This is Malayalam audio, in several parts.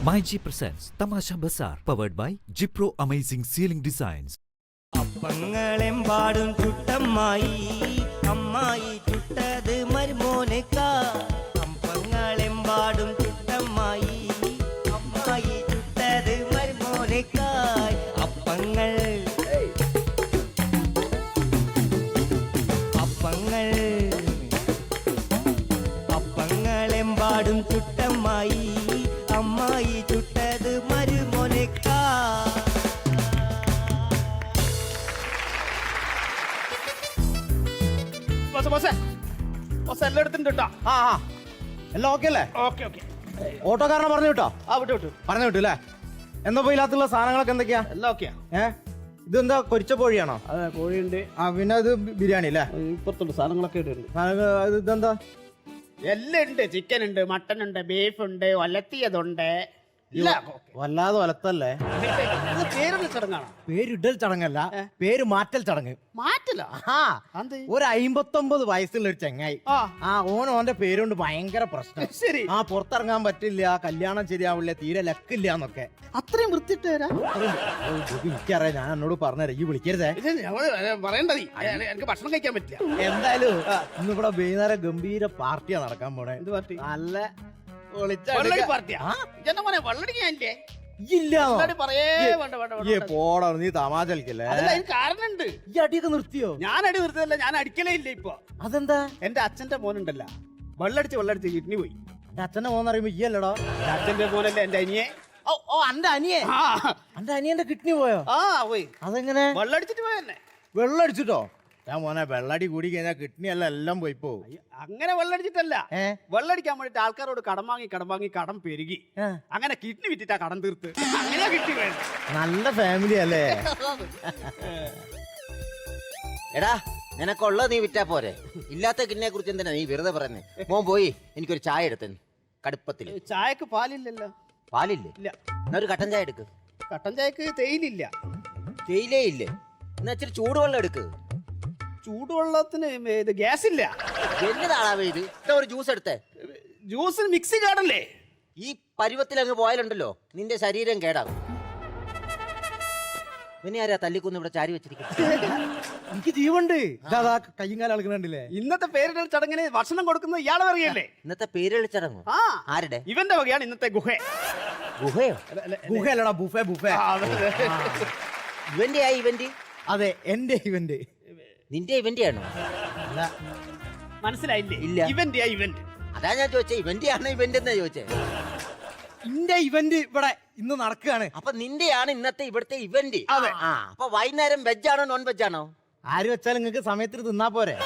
MyG presents Tamasha Bazaar, powered by Jipro Amazing Ceiling Designs. അപ്പങ്ങളെമ്പാടും ചുട്ടമ്മായി അമ്മായി ചുട്ടത് മരുമോനേക്ക അപ്പങ്ങളെമ്പാടും ചുട്ടമ്മായി അമ്മായി ചുട്ടത് മരുമോനേക്കായ് അപ്പങ്ങൾ അപ്പങ്ങൾ അപ്പങ്ങളെമ്പാടും ചുട്ടമ്മായി അമ്മായി ചുട്ടത് മരുമോനേക്ക എല്ലാം എടുത്തിട്ടുണ്ട് കേട്ടോ. ആ എല്ലാം ഓക്കെ അല്ലേ? Okay okay. ഓട്ടോക്കാരനെ പറഞ്ഞു വിട്ടോ? ആ വിട്ടു വിട്ടു. പറഞ്ഞു വിട്ടു അല്ലേ? എന്നാ പോയില്ലാത്തുള്ള സാധനങ്ങളൊക്കെ എന്തൊക്കെയാ? എല്ലാം ഓക്കെയാ. ഇതെന്താ പൊരിച്ച കോഴിയാണോ? അതെ, കോഴിയുണ്ട്. പിന്നെ ഇത് ബിരിയാണി അല്ലേ? ഇപ്പുറത്തുണ്ട് സാധനങ്ങളൊക്കെ ഉണ്ട്. ഇതെന്താ? എല്ലാം ഉണ്ട്. ചിക്കൻ ഉണ്ട്, മട്ടൻ ഉണ്ട്, ബീഫ് ഉണ്ട്, ഒലത്തിയതുണ്ട്. വല്ലാതെ ഒലത്തല്ലേ? പേരിടൽ ചടങ്ങാണ്. പേരിടൽ ചടങ്ങല്ല, പേര് മാറ്റൽ ചടങ്ങ്. മാറ്റില്ല. ഒരു 59 വയസ്സുള്ള ഒരു ചെങ്ങായി. ഓന്റെ പേരുകൊണ്ട് ഭയങ്കര പ്രശ്നം. ശരി. പുറത്തിറങ്ങാൻ പറ്റില്ല, കല്യാണം ശരിയാവില്ല, തീരെ ലക്കില്ല എന്നൊക്കെ. അത്രയും വൃത്തിയിട്ട് തരാ. എനിക്കറിയാം, ഞാൻ എന്നോട് പറഞ്ഞുതരാം, ഈ വിളിക്കരുതേ. പറയണ്ടത് എനിക്ക് ഭക്ഷണം കഴിക്കാൻ പറ്റില്ല. എന്തായാലും ഇന്നിവിടെ വൈകുന്നേരം ഗംഭീര പാർട്ടിയാ നടക്കാൻ പോണേ. എന്ത് പാർട്ടി? നല്ല പോടാ, നീ തമാശ കളിക്കല്ലേ? കാരണുണ്ട്. ഈ അടിയൊക്കെ നിർത്തിയോ? ഞാൻ അടി നിർത്തല്ല, ഞാൻ അടിക്കലേ ഇല്ല ഇപ്പൊ. അതെന്താ? എന്റെ അച്ഛന്റെ മോനുണ്ടല്ല, വെള്ളടിച്ച് കിഡ്നി പോയി. അച്ഛന്റെ മോന്ന് പറയുമ്പോ ഈ അല്ലടോ? അച്ഛന്റെ മോനല്ലേ എന്റെ അനിയെ. ഓ അന്റെ അനിയെ? അന്റെ അനിയന്റെ കിഡ്നി പോയോ? പോയി. അതെങ്ങനെ? വെള്ളടിച്ചിട്ട് പോയെന്നെ. വെള്ളടിച്ചിട്ടോ? ഞാൻ മോനെ, വെള്ളടി കൂടി കഴിഞ്ഞാൽ കിഡ്നി എല്ലാം പോയി പോവും. അങ്ങനെ വെള്ളടിച്ചിട്ടല്ല, വെള്ളടിക്കാൻ വേണ്ടിട്ട് ആൾക്കാരോട് കടം വാങ്ങി കടം പെരുകി, അങ്ങനെ കിഡ്നി വിറ്റിട്ടാ കടം തീർത്ത്. അങ്ങനെ കിഡ്നി വേണം. നല്ല ഫാമിലി അല്ലേ? എടാ, നിനക്കുള്ളത് നീ വിറ്റാ പോരെ, ഇല്ലാത്ത കിഡ്നിയെ കുറിച്ച് എന്തിനാ നീ വെറുതെ പറയുന്നേ? മോൻ പോയി എനിക്കൊരു ചായ എടുത്തു കടുപ്പത്തില്. ചായക്ക് പാലില്ലല്ലോ. പാലില്ലേ? ഇല്ല. എന്നാ ഒരു കട്ടൻ ചായ എടുക്ക്. കട്ടൻ ചായക്ക് തേയിലില്ല. തേയിലേ ഇല്ലേ? എന്നാ ഇച്ചിരി ചൂടുവെള്ളം എടുക്ക്. ചൂടുവെള്ളത്തിന് ഇത് ഗ്യാസ് ഇല്ല. എന്നതാണാവേ ഇത്? ഒരു ജ്യൂസ് എടുത്തേ. ജ്യൂസിന് മിക്സി കാടല്ലേ? ഈ പരുവത്തിൽ അങ്ങ് പോയാലുണ്ടല്ലോ നിന്റെ ശരീരം കേടാകും. പിന്നെ ആരാ തല്ലിക്കൊന്ന് ഇവിടെ ചാരി വെച്ചിരിക്കുന്നത്? എനിക്ക് ജീവുണ്ട്. കയ്യും കാലം അളക്കണില്ലേ? ഇന്നത്തെ പേരിടൽ ചടങ്ങിന് ഭക്ഷണം കൊടുക്കുന്നത് ഇയാളെ അറിയല്ലേ? ഇന്നത്തെ പേരുകൾ ചടങ്ങ് ആരുടെ? ഇവന്റെ വകയാണ് ഇന്നത്തെ ഗുഹ. ഗുഹയോ? ഗുഹയല്ലടാ, ബുഫേ. ഇവന്റെ ആ ഇവന്റ്? അതെ, എന്റെ ഇവന്റ്. നിന്റെ ഇവന്റ് ആണോ? മനസ്സിലായില്ലേ? ഇല്ല. ഇവന്റ് ആ ഇവന്റ്. അതാ ഞാൻ ചോദിച്ചേ, ഇവന്റ് ആണോ ഇവന്റ് എന്നാ ചോദിച്ചേ. എന്റെ ഇവന്റ് ഇവിടെ ഇന്ന് നടക്കുകയാണ്. അപ്പൊ നിന്റെയാണ് ഇന്നത്തെ ഇവിടുത്തെ ഇവന്റ്. അപ്പൊ വൈകുന്നേരം വെജ് ആണോ നോൺ വെജ് ആണോ? ആര് വെച്ചാലും നിങ്ങൾക്ക് സമയത്തിന് തിന്നാ പോരെ.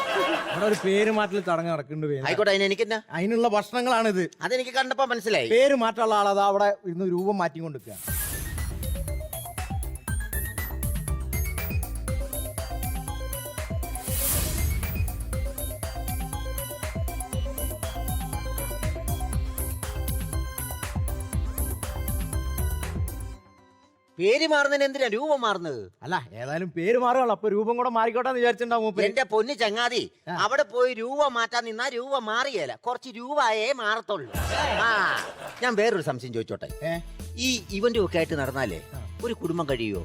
ഇവിടെ ഒരു പേര് മാറ്റൽ ചടങ്ങ് നടക്കുന്നുണ്ട്. ആയിക്കോട്ടെ, എനിക്കെന്നാ? അതിനുള്ള ഭക്ഷണങ്ങളാണിത്. അതെനിക്ക് കണ്ടപ്പോ മനസ്സിലായി. പേര് മാറ്റുള്ള ആളതാ അവിടെ ഇന്ന് രൂപം മാറ്റിക്കൊണ്ടിരിക്കുക. പേര് മാറുന്നതിന് എന്തിനാ രൂപം മാറുന്നത്? അല്ല, ഏതായാലും പേര് മാറുകയുള്ളൂ, അപ്പൊ രൂപം കൂടെ മാറിക്കോട്ടെ വിചാരിച്ചിട്ടുണ്ടാവും. എന്റെ പൊന്നു ചങ്ങാതി, അവിടെ പോയി രൂപം മാറ്റാൻ നിന്നാ രൂപം മാറിയല്ല, കുറച്ച് രൂപയേ മാറത്തുള്ളൂ. ഞാൻ വേറൊരു സംശയം ചോദിച്ചോട്ടെ. ഈ ഇവന്റ് ഒക്കെ ആയിട്ട് നടന്നാലേ ഒരു കുടുംബം കഴിയുമോ?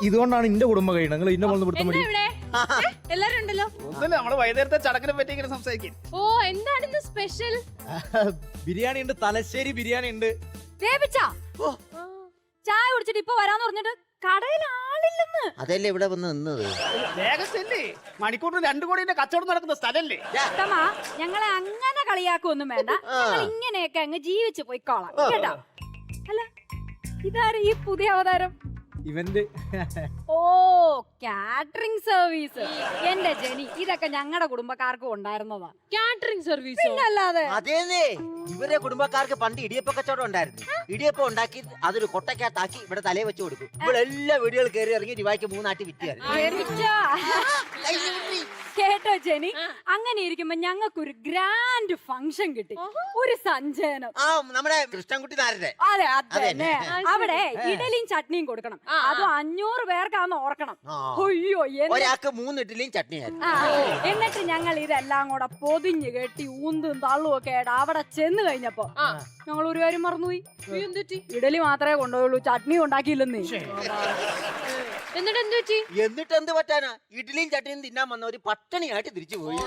ഇതുകൊണ്ടാണ് എന്റെ കുടുംബം കഴിയുന്നത്. നിങ്ങൾ ഇന്നെ കൊണ്ട് പിടുത്തം എല്ലാരും ഉണ്ടല്ലോ. നമ്മള് വൈകുന്നേരത്തെ ചടങ്ങിനെ പറ്റി ഇങ്ങനെ സംസാരിക്കും. ഓ, എന്താണ് സ്പെഷ്യൽ? ബിരിയാണി ഉണ്ട്, തലശ്ശേരി ബിരിയാണി ഉണ്ട്. ചായ കുടിച്ചിട്ട് ഇപ്പൊ വരാന്ന് പറഞ്ഞിട്ട് കടയിൽ ആളില്ലെന്ന്. അതല്ലേ ഇവിടെ വന്ന് നിന്നത്. വേഗത്തല്ലേ, മണിക്കൂറിന് 2 കോടിയുടെ കച്ചവടം നടക്കുന്ന സ്ഥലല്ലേ? ഞങ്ങളെ അങ്ങനെ കളിയാക്കൊന്നും വേണ്ട, ഇങ്ങനെയൊക്കെ അങ്ങ് ജീവിച്ചു പോയിക്കോളാം കേട്ടോ. അല്ല, ഇതാര് ഈ പുതിയ അവതാരം? ഇവന്റ് ഓ, കാറ്ററിംഗ് സർവീസ്. എന്റെ ജെനി, ഇതൊക്കെ ഞങ്ങളുടെ കുടുംബക്കാർക്കും ഉണ്ടായിരുന്നതാ. കാറ്ററിംഗ് സർവീസ് അല്ലാതെ? അതേന്നേ, ഇവരെ കുടുംബക്കാർക്ക് പണ്ട് ഇടിയപ്പ കച്ചവടം ഉണ്ടായിരുന്നു. ഇടിയപ്പം ഉണ്ടാക്കി അതൊരു കൊട്ടക്കകത്താക്കി ഇവിടെ തലയെ വെച്ച് കൊടുക്കും. ഇവിടെ എല്ലാ വീടുകൾ കയറി ഇറങ്ങി രൂപയ്ക്ക് 3 ആട്ടി വിറ്റുകാർ. കേട്ടോ ജെനി, അങ്ങനെ ഇരിക്കുമ്പോ ഞങ്ങൾക്കൊരു ഗ്രാൻഡ് ഫംഗ്ഷൻ കിട്ടി, ഒരു സഞ്ചയനം. ആ നമ്മുടെ കൃഷ്ണൻകുട്ടി നായരുടെ. അതെ അതന്നെ. അവിടെ ഇഡലിയും ചട്നിയും കൊടുക്കണം, അതും 500 പേർക്കാന്ന് ഓർക്കണം. അയ്യോ ഒരാൾക്ക് 3 ഇഡ്ഡലിയും ചട്നിയായിരുന്നു. എന്നിട്ട് ഞങ്ങൾ ഇതെല്ലാം കൂടെ പൊതിഞ്ഞ് കെട്ടി ഊന്തും തള്ളും ഒക്കെ ആയിട്ട് അവിടെ ചെന്ന് കഴിഞ്ഞപ്പോ ഞങ്ങൾ ഒരു കാര്യം മറന്നുപോയി. ഇഡലി മാത്രമേ കൊണ്ടുപോയുള്ളൂ, ചട്നി ഉണ്ടാക്കിയില്ലെന്നേ. എന്നിട്ട് എന്ത് പറ്റി? എന്നിട്ട് എന്ത് പറ്റാനാ, ഇഡ്ഡലിയും ചട്നിയും തിന്നാൻ വന്ന ഒരു പട്ടണിയായിട്ട് തിരിച്ചു പോയി.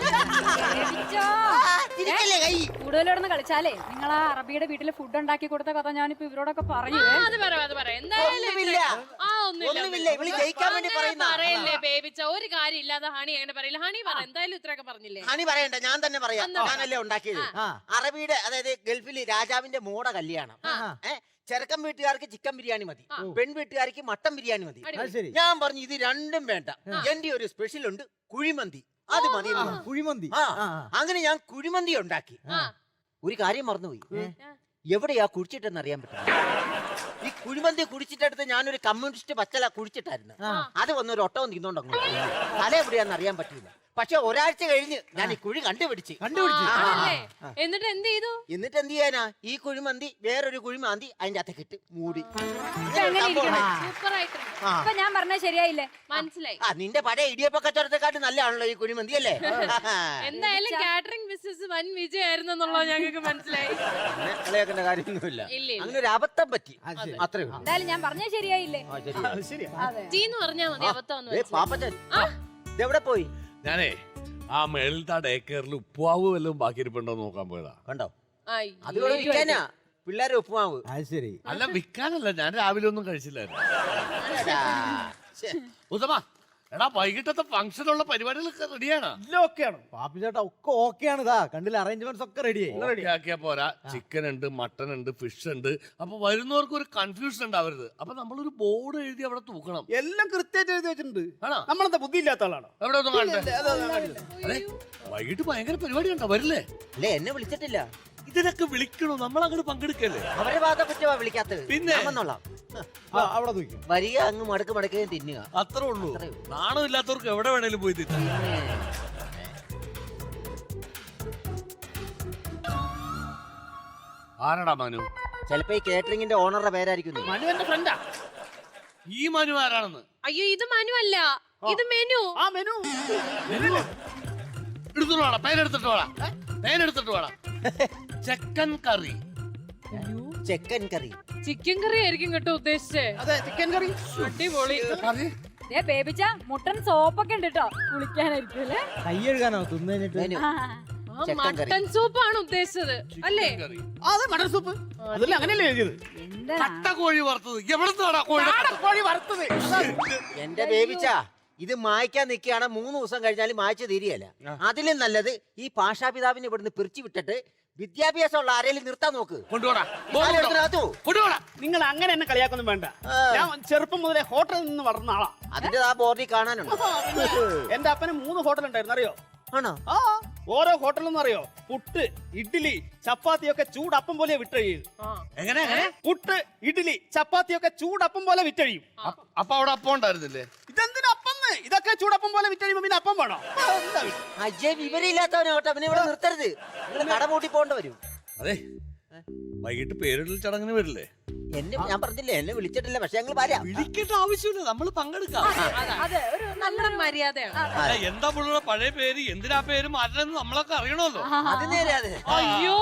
കൂടുതലിടന്ന് കളിച്ചാലേ നിങ്ങൾ ആ അറബിയുടെ വീട്ടില് ഫുഡ് ഉണ്ടാക്കി കൊടുത്ത കഥ ഞാനിപ്പോ ഇവരോടൊക്കെ പറയൂ. പറയല്ലേ ബേബിച്ച, ഒരു കാര്യം ഇല്ലാതെ ഹണി അങ്ങനെ പറയില്ല. ഹണി പറ, എന്തായാലും ഇത്രയൊക്കെ പറഞ്ഞില്ലേ? ഹണി പറയണ്ട, ഞാൻ തന്നെ പറയാം. ഞാനല്ലേ ഉണ്ടാക്കിയത്. അറബിയുടെ, അതായത് ഗൾഫിൽ രാജാവിന്റെ മോടെ കല്യാണം. ചെറുക്കൻ വീട്ടുകാർക്ക് ചിക്കൻ ബിരിയാണി മതി, പെൺ വീട്ടുകാർക്ക് മട്ടൻ ബിരിയാണി മതി. ഞാൻ പറഞ്ഞു ഇത് രണ്ടും വേണ്ട, എന്റെ ഒരു സ്പെഷ്യൽ ഉണ്ട്, കുഴിമന്തി, അത് മതി. കുഴിമന്തി. അങ്ങനെ ഞാൻ കുഴിമന്തി ഉണ്ടാക്കി. ഒരു കാര്യം മറന്നുപോയി, എവിടെയാ കുടിച്ചിട്ടെന്ന് അറിയാൻ പറ്റില്ല. ഈ കുഴിമന്തി കുടിച്ചിട്ടെടുത്ത് ഞാനൊരു കമ്മ്യൂണിസ്റ്റ് പച്ചല കുടിച്ചിട്ടായിരുന്നു. അത് വന്നൊരു ഒട്ടവും തിന്നോണ്ട് തല എവിടെയാന്ന് അറിയാൻ പറ്റിയില്ല. പക്ഷെ ഒരാഴ്ച കഴിഞ്ഞ് ഞാൻ ഈ കുഴി കണ്ടുപിടിച്ച്. എന്നിട്ട് എന്ത് ചെയ്തു? എന്നിട്ട് എന്ത് ചെയ്യാനാ, ഈ കുഴിമന്തി വേറൊരു കുഴിമന്തി അതിന്റെ അകത്തേക്ക് ഇട്ട് മൂടി. അപ്പൊ ഞാൻ പറഞ്ഞ ശരിയായില്ലേ? മനസ്സിലായി. നിന്റെ പഴയ ഇടിയപ്പ കച്ചവടത്തെക്കാട്ടും നല്ലതാണല്ലോ ഈ കുഴിമന്തി അല്ലേ? എന്തായാലും കാറ്ററിംഗ് ബിസിനസ് വൻ വിജയായിരുന്നു എന്നുള്ളത് ഞങ്ങൾക്ക് മനസ്സിലായി. കളിയാക്കേണ്ട കാര്യമൊന്നുമില്ല, അങ്ങനെ ഒരു അബദ്ധം പറ്റി, അത്രേ ഉള്ളൂ. എന്തായാലും ഞാൻ പറഞ്ഞ ശരിയായില്ലേ? ജീന്ന് പറഞ്ഞാ മതി അബദ്ധം. പാപ്പച്ചൻ എവിടെ പോയി? ഞാനേ ആ മേളിലത്തെ ഡേ കെയറിൽ ഉപ്പുവാവ് വല്ലതും ബാക്കിയിരിപ്പുണ്ടോ നോക്കാൻ പോയതാ. കണ്ടോ, അത് വിൽക്കാനാ പിള്ളേരെ ഉപ്പുമാവ്. ശരി. അല്ല വിൽക്കാനല്ല, ഞാൻ രാവിലെ ഒന്നും കഴിച്ചില്ലായിരുന്നു. ഉത്തമ, എടാ വൈകിട്ടത്തെ ഫംഗ്ഷനുള്ള പരിപാടികളൊക്കെ റെഡിയാണ്. പാപ്പി ചേട്ടാ ഒക്കെ ഓക്കെയാണ്. ഇതാ കണ്ടില്ല, അറേഞ്ച്മെന്റ്സ് ഒക്കെ റെഡിയായി. ആക്കിയാ പോരാ, ചിക്കൻ ഉണ്ട്, മട്ടൻ ഉണ്ട്, ഫിഷ് ഉണ്ട്. അപ്പൊ വരുന്നവർക്ക് ഒരു കൺഫ്യൂഷൻ ഉണ്ടാവരുത്. അപ്പൊ നമ്മളൊരു ബോർഡ് എഴുതി അവിടെ തൂക്കണം. എല്ലാം കൃത്യമായിട്ട് എഴുതി വെച്ചിട്ടുണ്ട്. ആണോ? നമ്മളെന്താ ബുദ്ധി ഇല്ലാത്ത ആളാണോ? എവിടെ ഒന്നും കാണട്ടെ. അതെ, വൈകിട്ട് ഭയങ്കര പരിപാടിയുണ്ടോ, വരില്ലേ? അല്ലേ, എന്നെ വിളിച്ചിട്ടില്ല. ഇതിനൊക്കെ വിളിക്കണോ, നമ്മൾ അങ്ങോട്ട് പങ്കെടുക്കല്ലേ? അവരെ ഭാഗത്തെ കുറ്റമാ വിളിക്കാത്തത്. പിന്നെ വന്നോളാം. അവിടെ തൂക്കും. വരിക, അങ്ങ് മടക്കുകയും തിന്നുക, അത്രേ ഉള്ളൂ. നാണം ഇല്ലാത്തവർക്ക് എവിടെ വേണേലും പോയി തിന്നാം. ആരാടാ മനു? ചിലപ്പോ ഈ കേറ്ററിംഗിന്റെ ഓണറുടെ പേരായിരിക്കും. മനു എന്റെ ഫ്രണ്ടാ. ഈ മനു ആരാണെന്ന്? അയ്യോ, ഇത് മനു അല്ല, ഇത് മെനു. ആ മെനു എടുത്തിട്ട് വേണം, പേരെടുത്തിട്ട് വേണം, പേരെടുത്തിട്ട് വേണം. ചിക്കൻ കറി. ചിക്കൻ കറി, ചിക്കൻ കറി ആയിരിക്കും കേട്ടോ ഉദ്ദേശിച്ചേ. അതെ, ചിക്കൻ കറി. അടിപൊളി. ബേബിച്ച മുട്ടൻ സോപ്പൊക്കെ ഉണ്ട് കേട്ടോ, കുളിക്കാനായിരിക്കും അല്ലേ? കൈ കഴുകാനോ തിന്നു കഴിഞ്ഞിട്ട്? മട്ടൻ സൂപ്പാണ് ഉദ്ദേശിച്ചത് അല്ലേ? അതെ, മട്ടൻ സൂപ്പ്. അതല്ലേ അങ്ങനെയല്ലേ എഴുതിയത്? കട്ട കോഴി വറുത്തത്. എവിടുത്തെ കോഴി വറുത്തത്. എന്റെ ബേബിച്ച ഇത് മായ്ക്കാൻ നിൽക്കുകയാണ്, 3 ദിവസം കഴിഞ്ഞാൽ മായ്ച്ചു തീരുകയല്ല. അതിലും നല്ലത് ഈ ഭാഷാപിതാവിനെ ഇവിടുന്ന് പിരിച്ചു വിട്ടിട്ട് വിദ്യാഭ്യാസമുള്ള ആരെങ്കിലും നിർത്താൻ നോക്ക്. നിങ്ങൾ അങ്ങനെ എന്നെ കളിയാക്കൊന്നും വേണ്ട. ഞാൻ ചെറുപ്പം മുതലേ ഹോട്ടലിൽ നിന്ന് വളർന്ന ആളാ. അതിന്റെ ആ ബോർഡിൽ കാണാനുണ്ട്. എന്റെ അപ്പന് 3 ഹോട്ടൽ ഉണ്ടായിരുന്നു, അറിയോ? ആണോ? ആ, ഓരോ ഹോട്ടലെന്ന് അറിയോ, പുട്ട്, ഇഡ്ഡലി, ചപ്പാത്തിയൊക്കെ ചൂടപ്പം പോലെ വിറ്റഴിയും. എങ്ങനെ? പുട്ട്, ഇഡ്ഡലി, ചപ്പാത്തിയൊക്കെ ചൂടപ്പം പോലെ വിറ്റഴിയും. അപ്പൊ അവിടെ അപ്പം ഉണ്ടായിരുന്നില്ലേ? ഇതെന്തിനാ അപ്പം? ഇതൊക്കെ ചൂടപ്പം പോലെ വിറ്റഴിയുമ്പോ പിന്നെ അപ്പം വേണോ? അജയ് വിവരമില്ലാത്തവനോട്ടെ, അവനെ ഇവിടെ നിർത്തരുത്. കട പൂട്ടി പോകേണ്ട വരും. അതെ, വൈകിട്ട് പേരിടൽ ചടങ്ങിന് വരില്ലേ? ഞാൻ പറഞ്ഞില്ലേ, എന്നെ വിളിച്ചിട്ടില്ല, പക്ഷെ ഞങ്ങൾ വരാം. വിളിക്കേണ്ട ആവശ്യമില്ല, നമ്മൾ പങ്കെടുക്കാം. അതെ, ഒരു നല്ല മര്യാദയാണ്. എന്താ പുള്ളിയുടെ പഴയ പേര്, എന്തിനാ പേര് മാറ്റണമെന്ന് നമ്മളൊക്കെ അറിയണമല്ലോ. അത് നേരെ. അതെ. അയ്യോ,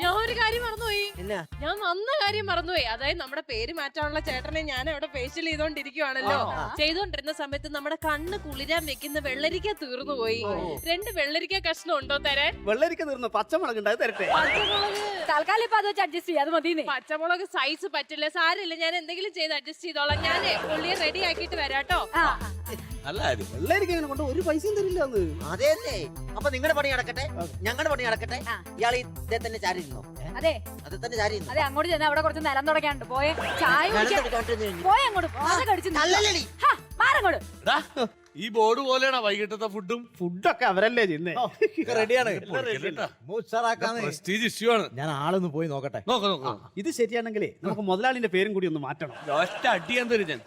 ഞാൻ ഒരു കാര്യം മറന്നുപോയി. എന്നാ? ഞാൻ നന്ന കാര്യം മറന്നുപോയി. അതായത് നമ്മുടെ പേര് മാറ്റാനുള്ള ചേട്ടനെ ഞാൻ അവിടെ ഫേഷ്യൽ ചെയ്തോണ്ടിരിക്കുവാണല്ലോ. ചെയ്തോണ്ടിരുന്ന സമയത്ത് നമ്മുടെ കണ്ണ് കുളിരാൻ വെക്കുന്ന വെള്ളരിക്ക തീർന്നു പോയി. 2 വെള്ളരിക്ക കഷ്ണം ഉണ്ടോ തരാൻ? വെള്ളരിക്ക തീർന്നു, പച്ചമുളക് ഉണ്ട്, അത് തരട്ടെ. പച്ചമുളക് തൽക്കാലം ഇപ്പൊ അത് വെച്ച് അഡ്ജസ്റ്റ് ചെയ്യാം, അത് മതി. പച്ചമുളക് സൈസ് പറ്റില്ല, സാരില്ല, ഞാൻ എന്തെങ്കിലും ചെയ്ത് അഡ്ജസ്റ്റ് ചെയ്തോളാം. ഞാൻ പുള്ളിയെ റെഡി ആക്കിയിട്ട് വരാട്ടോ. വെള്ളരിക്ക ഇങ്ങനെ കൊണ്ട് ഒരു പൈസയും തരില്ല. അതെ, അപ്പൊ നിങ്ങളുടെ പണി നടക്കട്ടെ, ഞങ്ങളുടെ പണി നടക്കട്ടെ. ഇയാൾ ഇതേ തന്നെ ചാരിയിരുന്നോ? അതെ, അത് തന്നെ ചാരിയിരുന്നു. അതെ, അങ്ങോട്ട് ചെന്ന് അവിടെ കുറച്ച് നിലം തുടക്കാണ്ട് പോയെ, ചായ പോയ അങ്ങോട്ട് മാറങ്ങോട്ട്. ഈ ബോർഡ് പോലെയാണോ വൈകിട്ടത്തെ ഫുഡൊക്കെ അവരല്ലേ ചെയ്യുന്നേ? റെഡിയാണ്. പ്രസ്റ്റീജ് ഇഷ്യൂ ആണ്. ഞാൻ ആളൊന്ന് പോയി നോക്കട്ടെ. നോക്കാം. ഇത് ശരിയാണെങ്കിലേ നമുക്ക് മുതലാളിന്റെ പേരും കൂടി ഒന്ന് മാറ്റണം. ഒറ്റ അടിയാൻ തരും ഞാൻ.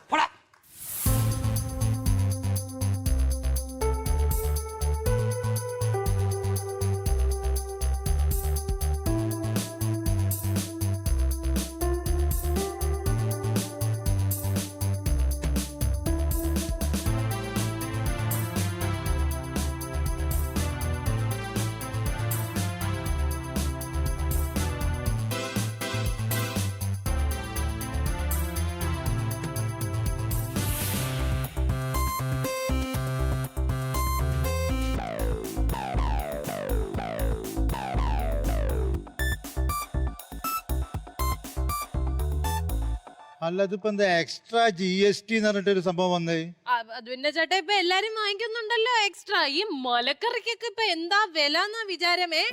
അല്ല ഇതിപ്പോ എന്താ എക്സ്ട്രാ GST എന്ന് പറഞ്ഞിട്ടൊരു സംഭവം വന്നേ? അത് പിന്നെ ചേട്ടാ ഇപ്പൊ എല്ലാരും വാങ്ങിക്കുന്നുണ്ടല്ലോ എക്സ്ട്രാ. ഈ മലക്കറിക്കൊക്കെ ഇപ്പൊ എന്താ വില എന്നാ വിചാരമേ?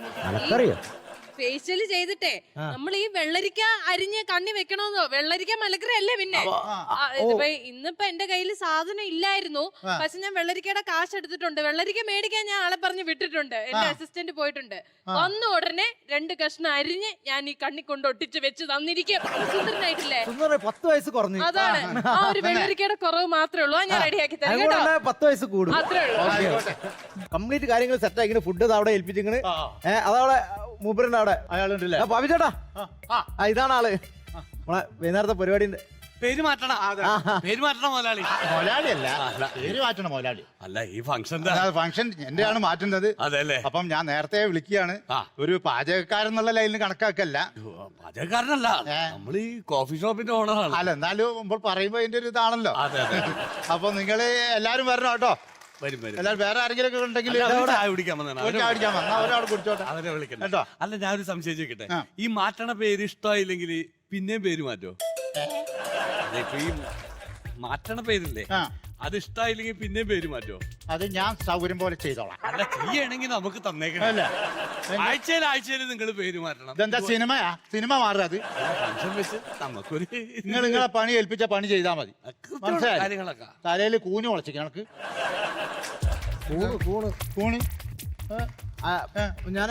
ഫേഷ്യൽ ചെയ്തിട്ടേ നമ്മൾ ഈ വെള്ളരിക്ക അരിഞ്ഞ് കണ്ണി വെക്കണമെന്നോ? വെള്ളരിക്ക മലക്കറി അല്ലേ പിന്നെ. ഇതിപ്പോ ഇന്നിപ്പോ എന്റെ കയ്യിൽ സാധനം ഇല്ലായിരുന്നു, പക്ഷെ ഞാൻ വെള്ളരിക്കയുടെ കാശ് എടുത്തിട്ടുണ്ട്. വെള്ളരിക്ക മേടിക്കാൻ ഞാൻ ആളെ പറഞ്ഞ് വിട്ടിട്ടുണ്ട്, എന്റെ അസിസ്റ്റന്റ് പോയിട്ടുണ്ട്. വന്ന ഉടനെ 2 കഷ്ണം അരിഞ്ഞ് ഞാൻ ഈ കണ്ണി കൊണ്ട് ഒട്ടിച്ച് വെച്ച് തന്നിരിക്കും. സുന്ദരനായിട്ടില്ലേ? 10 വയസ്സ് കുറഞ്ഞു. അതാണ് ആ ഒരു വെള്ളരിക്കയുടെ കുറവ് മാത്രമേ ഉള്ളൂ. ഞാൻ റെഡിയാക്കി തരാം കേട്ടോ. 10 വയസ്സ് കൂടും. അത്രേ ഉള്ളൂ. കംപ്ലീറ്റ് കാര്യങ്ങൾ സെറ്റ് ആക്കി ഫുഡ് അവിടെ ഏൽപ്പിച്ചിങ്ങനെ അതവിടെ മൂപ്പരുണ്ട് അവിടെ. അയാളുണ്ടല്ലേ? പാവി ചേട്ടാ, ഇതാണ് ആള്. വൈകുന്നേരത്തെ പരിപാടിന്റെ പേര് മാറ്റണം. പേര് മാറ്റണം മുതലാളി. മുതലാളിയല്ല, പേര് മാറ്റണം മുതലാളി. അല്ല ഈ ഫംഗ്ഷൻ ഫംഗ്ഷൻ എന്റെയാണ് മാറ്റുന്നത്. അതെല്ലേ? അപ്പം ഞാൻ നേരത്തെ വിളിക്കുകയാണ്. ഒരു പാചകക്കാരെന്നുള്ള ലൈനിൽ കണക്കാക്കല്ല. പാചകക്കാരനല്ല, നമ്മൾ ഈ കോഫി ഷോപ്പിന്റെ ഓണറാണ്. അല്ല എന്നാലും നമ്മൾ പറയുമ്പോ അതിന്റെ ഒരു ഇതാണല്ലോ. അപ്പൊ നിങ്ങള് എല്ലാരും വരണം കേട്ടോ. എല്ലാരും വേറെ ആരെങ്കിലും ഒക്കെ ഉണ്ടെങ്കിൽ ചായ കുടിക്കാൻ ഒരാൾ കുടിച്ചോട്ടെ. അവരെ വിളിക്കണം കേട്ടോ. അല്ല ഞാനൊരു സംശയം ചോദിക്കട്ടെ, ഈ മാറ്റണ പേര് ഇഷ്ടമായില്ലെങ്കിൽ പിന്നെയും പേര് മാറ്റോ? ഈ മാറ്റണ പേരില്ലേ, അത് ഇഷ്ടമായില്ലെങ്കിൽ പിന്നെയും പേര് മാറ്റോ? അത് ഞാൻ സൗകര്യം പോലെ ചെയ്തോളാം. അല്ല ചെയ്യണമെങ്കിൽ നമുക്ക് തന്നേക്കണല്ലേ? ആഴ്ചയിൽ നിങ്ങൾ പേര് മാറ്റണം. ഇതെന്താ സിനിമയാ? സിനിമ മാറുക അത് ഫംഗ്ഷൻ വെച്ച് നമുക്കൊരു നിങ്ങളെ പണി ഏൽപ്പിച്ച പണി ചെയ്താൽ മതി. കാര്യങ്ങളൊക്കെ തലയിൽ കൂന് മുളച്ചിക്ക് കണക്ക് കൂണ്. ഞാൻ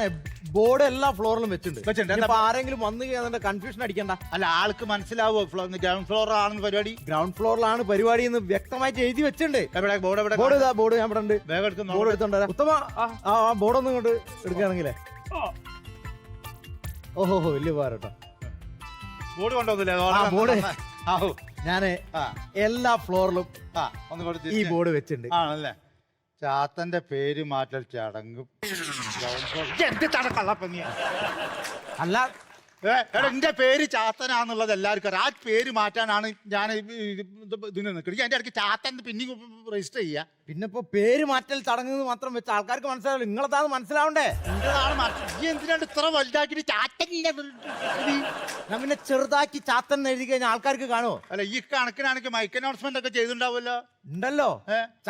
ബോർഡ് എല്ലാ ഫ്ലോറിലും വെച്ചിട്ടുണ്ട്. ആരെങ്കിലും വന്നു കഴിഞ്ഞാൽ കൺഫ്യൂഷൻ അടിക്കണ്ട. അല്ല ആൾക്ക് മനസ്സിലാവോ ഗ്രൗണ്ട് ഫ്ലോർ ആണെന്ന് പരിപാടി? ഗ്രൗണ്ട് ഫ്ലോറിലാണ് പരിപാടി എന്ന് വ്യക്തമായിട്ട് എഴുതി വെച്ചിട്ടുണ്ട്. ബോർഡ് ഞാൻ ഇവിടെ ഉണ്ട്. ബോർഡ് എടുത്തോണ്ട് ഉത്തമ ആ ബോർഡ് ഒന്നും ഇങ്ങോട്ട് എടുക്കുകയാണെങ്കിലേ. ഓഹോ വലിയ ഉപകാരം കേട്ടോ. ബോർഡ് കൊണ്ടുവന്നില്ലേ? ബോർഡ് ഞാന് എല്ലാ ഫ്ലോറിലും ഈ ബോർഡ് വെച്ചിട്ടുണ്ട്. ആണല്ലേ? ചാത്തന്റെ പേര് മാറ്റൽ ചടങ്ങും. അല്ല എന്റെ പേര് ചാത്തനാന്നുള്ളത് എല്ലാവർക്കും അറിയാം. ആ പേര് മാറ്റാനാണ് ഞാൻ ഇതിന് നിൽക്കുന്നത്. എന്റെ ഇടയ്ക്ക് ചാത്തൻ പിന്നെയും രജിസ്റ്റർ ചെയ്യാ. പിന്നെ ഇപ്പൊ പേര് മാറ്റൽ ചടങ്ങ് മാത്രം വെച്ച് ആൾക്കാർക്ക് മനസ്സിലാവില്ല. നിങ്ങളതാണ് മനസ്സിലാവണ്ടേ? എന്തിനാണ് ഇത്ര വലുതാക്കിട്ട് ചാത്തൻ? ഞാൻ പിന്നെ ചെറുതാക്കി ചാത്തൻ എഴുതി കഴിഞ്ഞാൽ ആൾക്കാർക്ക് കാണുമോ? അല്ല ഈ കണക്കിനാണെങ്കിൽ മൈക്ക് അനൗൺസ്മെന്റ് ഒക്കെ ചെയ്തിട്ടുണ്ടാവുമല്ലോ. ഉണ്ടല്ലോ.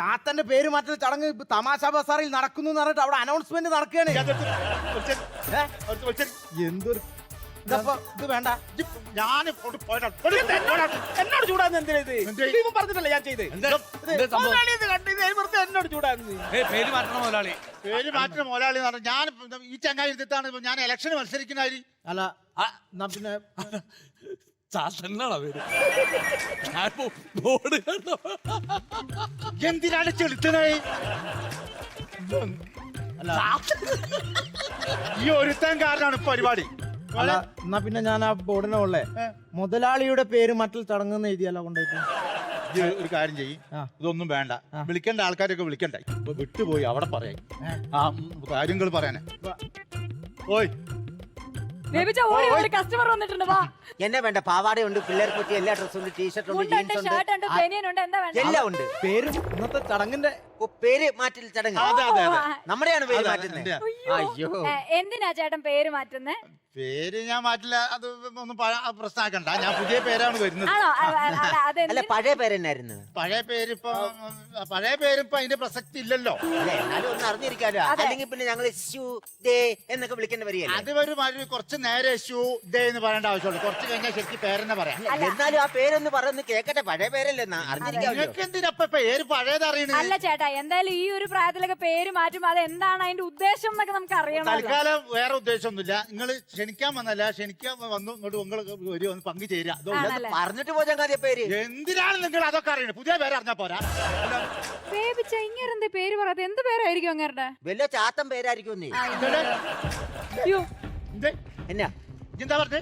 ചാത്തന്റെ പേര് മാറ്റൽ ചടങ്ങ് തമാശ ബസാറിൽ നടക്കുന്നു എന്ന് പറഞ്ഞിട്ട് അവിടെ അനൗൺസ്മെന്റ് നടക്കുകയാണ്. എന്തൊരു ഇത് വേണ്ട. ഞാൻ എന്നോട് ചൂടാന്ന് എന്തിനാ പറഞ്ഞിട്ടല്ലേ ഞാൻ ചെയ്ത്? എന്നോട് ചൂടാന്ന് പേര് മാറ്റണം മുതലാളി. പേര് മാറ്റണം മുതലാളി എന്ന് പറഞ്ഞാൽ ഞാൻ ഈ ചങ്ങായി എടുത്തിട്ടാണ് ഞാൻ ഇലക്ഷന് മത്സരിക്കുന്നതായി. അല്ല പിന്നെ ചാത്തനാണോ പേര്? ബോർഡ് കണ്ടോ? എന്തിനാണ് ചെലുത്തണേ? ഈ ഒരുത്തൻ കാരനാണ് പരിപാടി. അല്ല എന്നാ പിന്നെ ഞാൻ ആ ബോർഡിനെ ഉള്ളേ മുതലാളിയുടെ പേര് മറ്റിൽ ചടങ്ങെന്ന് എഴുതിയല്ലോ കൊണ്ടുപോയിട്ട്. ഒരു കാര്യം ചെയ്യും, ഇതൊന്നും വേണ്ട. വിളിക്കേണ്ട ആൾക്കാരൊക്കെ വിളിക്കണ്ടേ? വിട്ടുപോയി അവിടെ പറയാൻ ആ കാര്യങ്ങൾ പറയാനേ. ഓയ് കസ്റ്റമർ വന്നിട്ടുണ്ട്. വാ. എന്നെ വേണ്ട, പാവാടയുണ്ട്, പിള്ളേർക്ക് പറ്റിയ എല്ലാ ഡ്രസ്സും ഉണ്ട്, ടീഷർട്ട് ഉണ്ട്, ജീൻസ് ഉണ്ട്, എല്ലാം ഉണ്ട്. പേര് ഇന്നത്തെ ചടങ്ങിന്റെ പേര് മാറ്റൽ ചടങ്ങ് നമ്മുടെയാണ് പേര് മാറ്റുന്നത്. അയ്യോ എന്തിനാ ചേട്ടൻ പേര് മാറ്റുന്നേ? പേര് ഞാൻ മാറ്റില്ല, അത് ഒന്നും പ്രശ്നമാക്കണ്ട. ഞാൻ പുതിയ പേരാണ് വരുന്നത്. അല്ല പഴയ പേര് തന്നെയായിരുന്നു. പഴയ പേരിപ്പോ അതിന്റെ പ്രസക്തി ഇല്ലല്ലോ. എന്നാലും ഒന്ന് അറിഞ്ഞിരിക്കാലോ. അല്ലെങ്കിൽ പിന്നെ ഞങ്ങൾ എന്നൊക്കെ വിളിക്കേണ്ട വരികയല്ലേ. അത് ഒരു കുറച്ച് നേരെ എന്ന് പറയേണ്ട ആവശ്യമുള്ളൂ. കുറച്ച് കഴിഞ്ഞാൽ ശരിക്കും പേരെന്നെ പറയാം. എന്നാലും ആ പേരൊന്ന് പറയുന്നത് കേക്കട്ടെ. പഴയ പേരല്ലേ അറിഞ്ഞിരിക്കാമല്ലോ. എന്തിനപ്പ പേര് പഴയത് അറിയണേ? അല്ല ചേട്ടാ, എന്തായാലും ഈ ഒരു പ്രായത്തിലൊക്കെ പേര് മാറ്റുമ്പോ അത് എന്താണ് അതിന്റെ ഉദ്ദേശം എന്നൊക്കെ നമുക്ക് അറിയണം. തൽക്കാലം വേറെ ഉദ്ദേശമൊന്നുമില്ല. നിങ്ങൾ ക്ഷണിക്കാൻ വന്നല്ല, ക്ഷണിക്കാൻ വന്നു ഇങ്ങോട്ട് നിങ്ങൾ ഒന്ന് പങ്കുചേരാ. പറഞ്ഞിട്ട് പോയാൽ മതി പേര്. എന്തിനാണ് നിങ്ങൾ അതൊക്കെ അറിയണേ? പുതിയ പേര് അറിഞ്ഞാ പോരാ. ഇങ്ങനെ പേര് പറയാത്ത എന്ത് പേരായിരിക്കും അങ്ങേരുടെ? വലിയ ചാത്തൻ പേരായിരിക്കും. എന്നാ എന്താ പറഞ്ഞേ?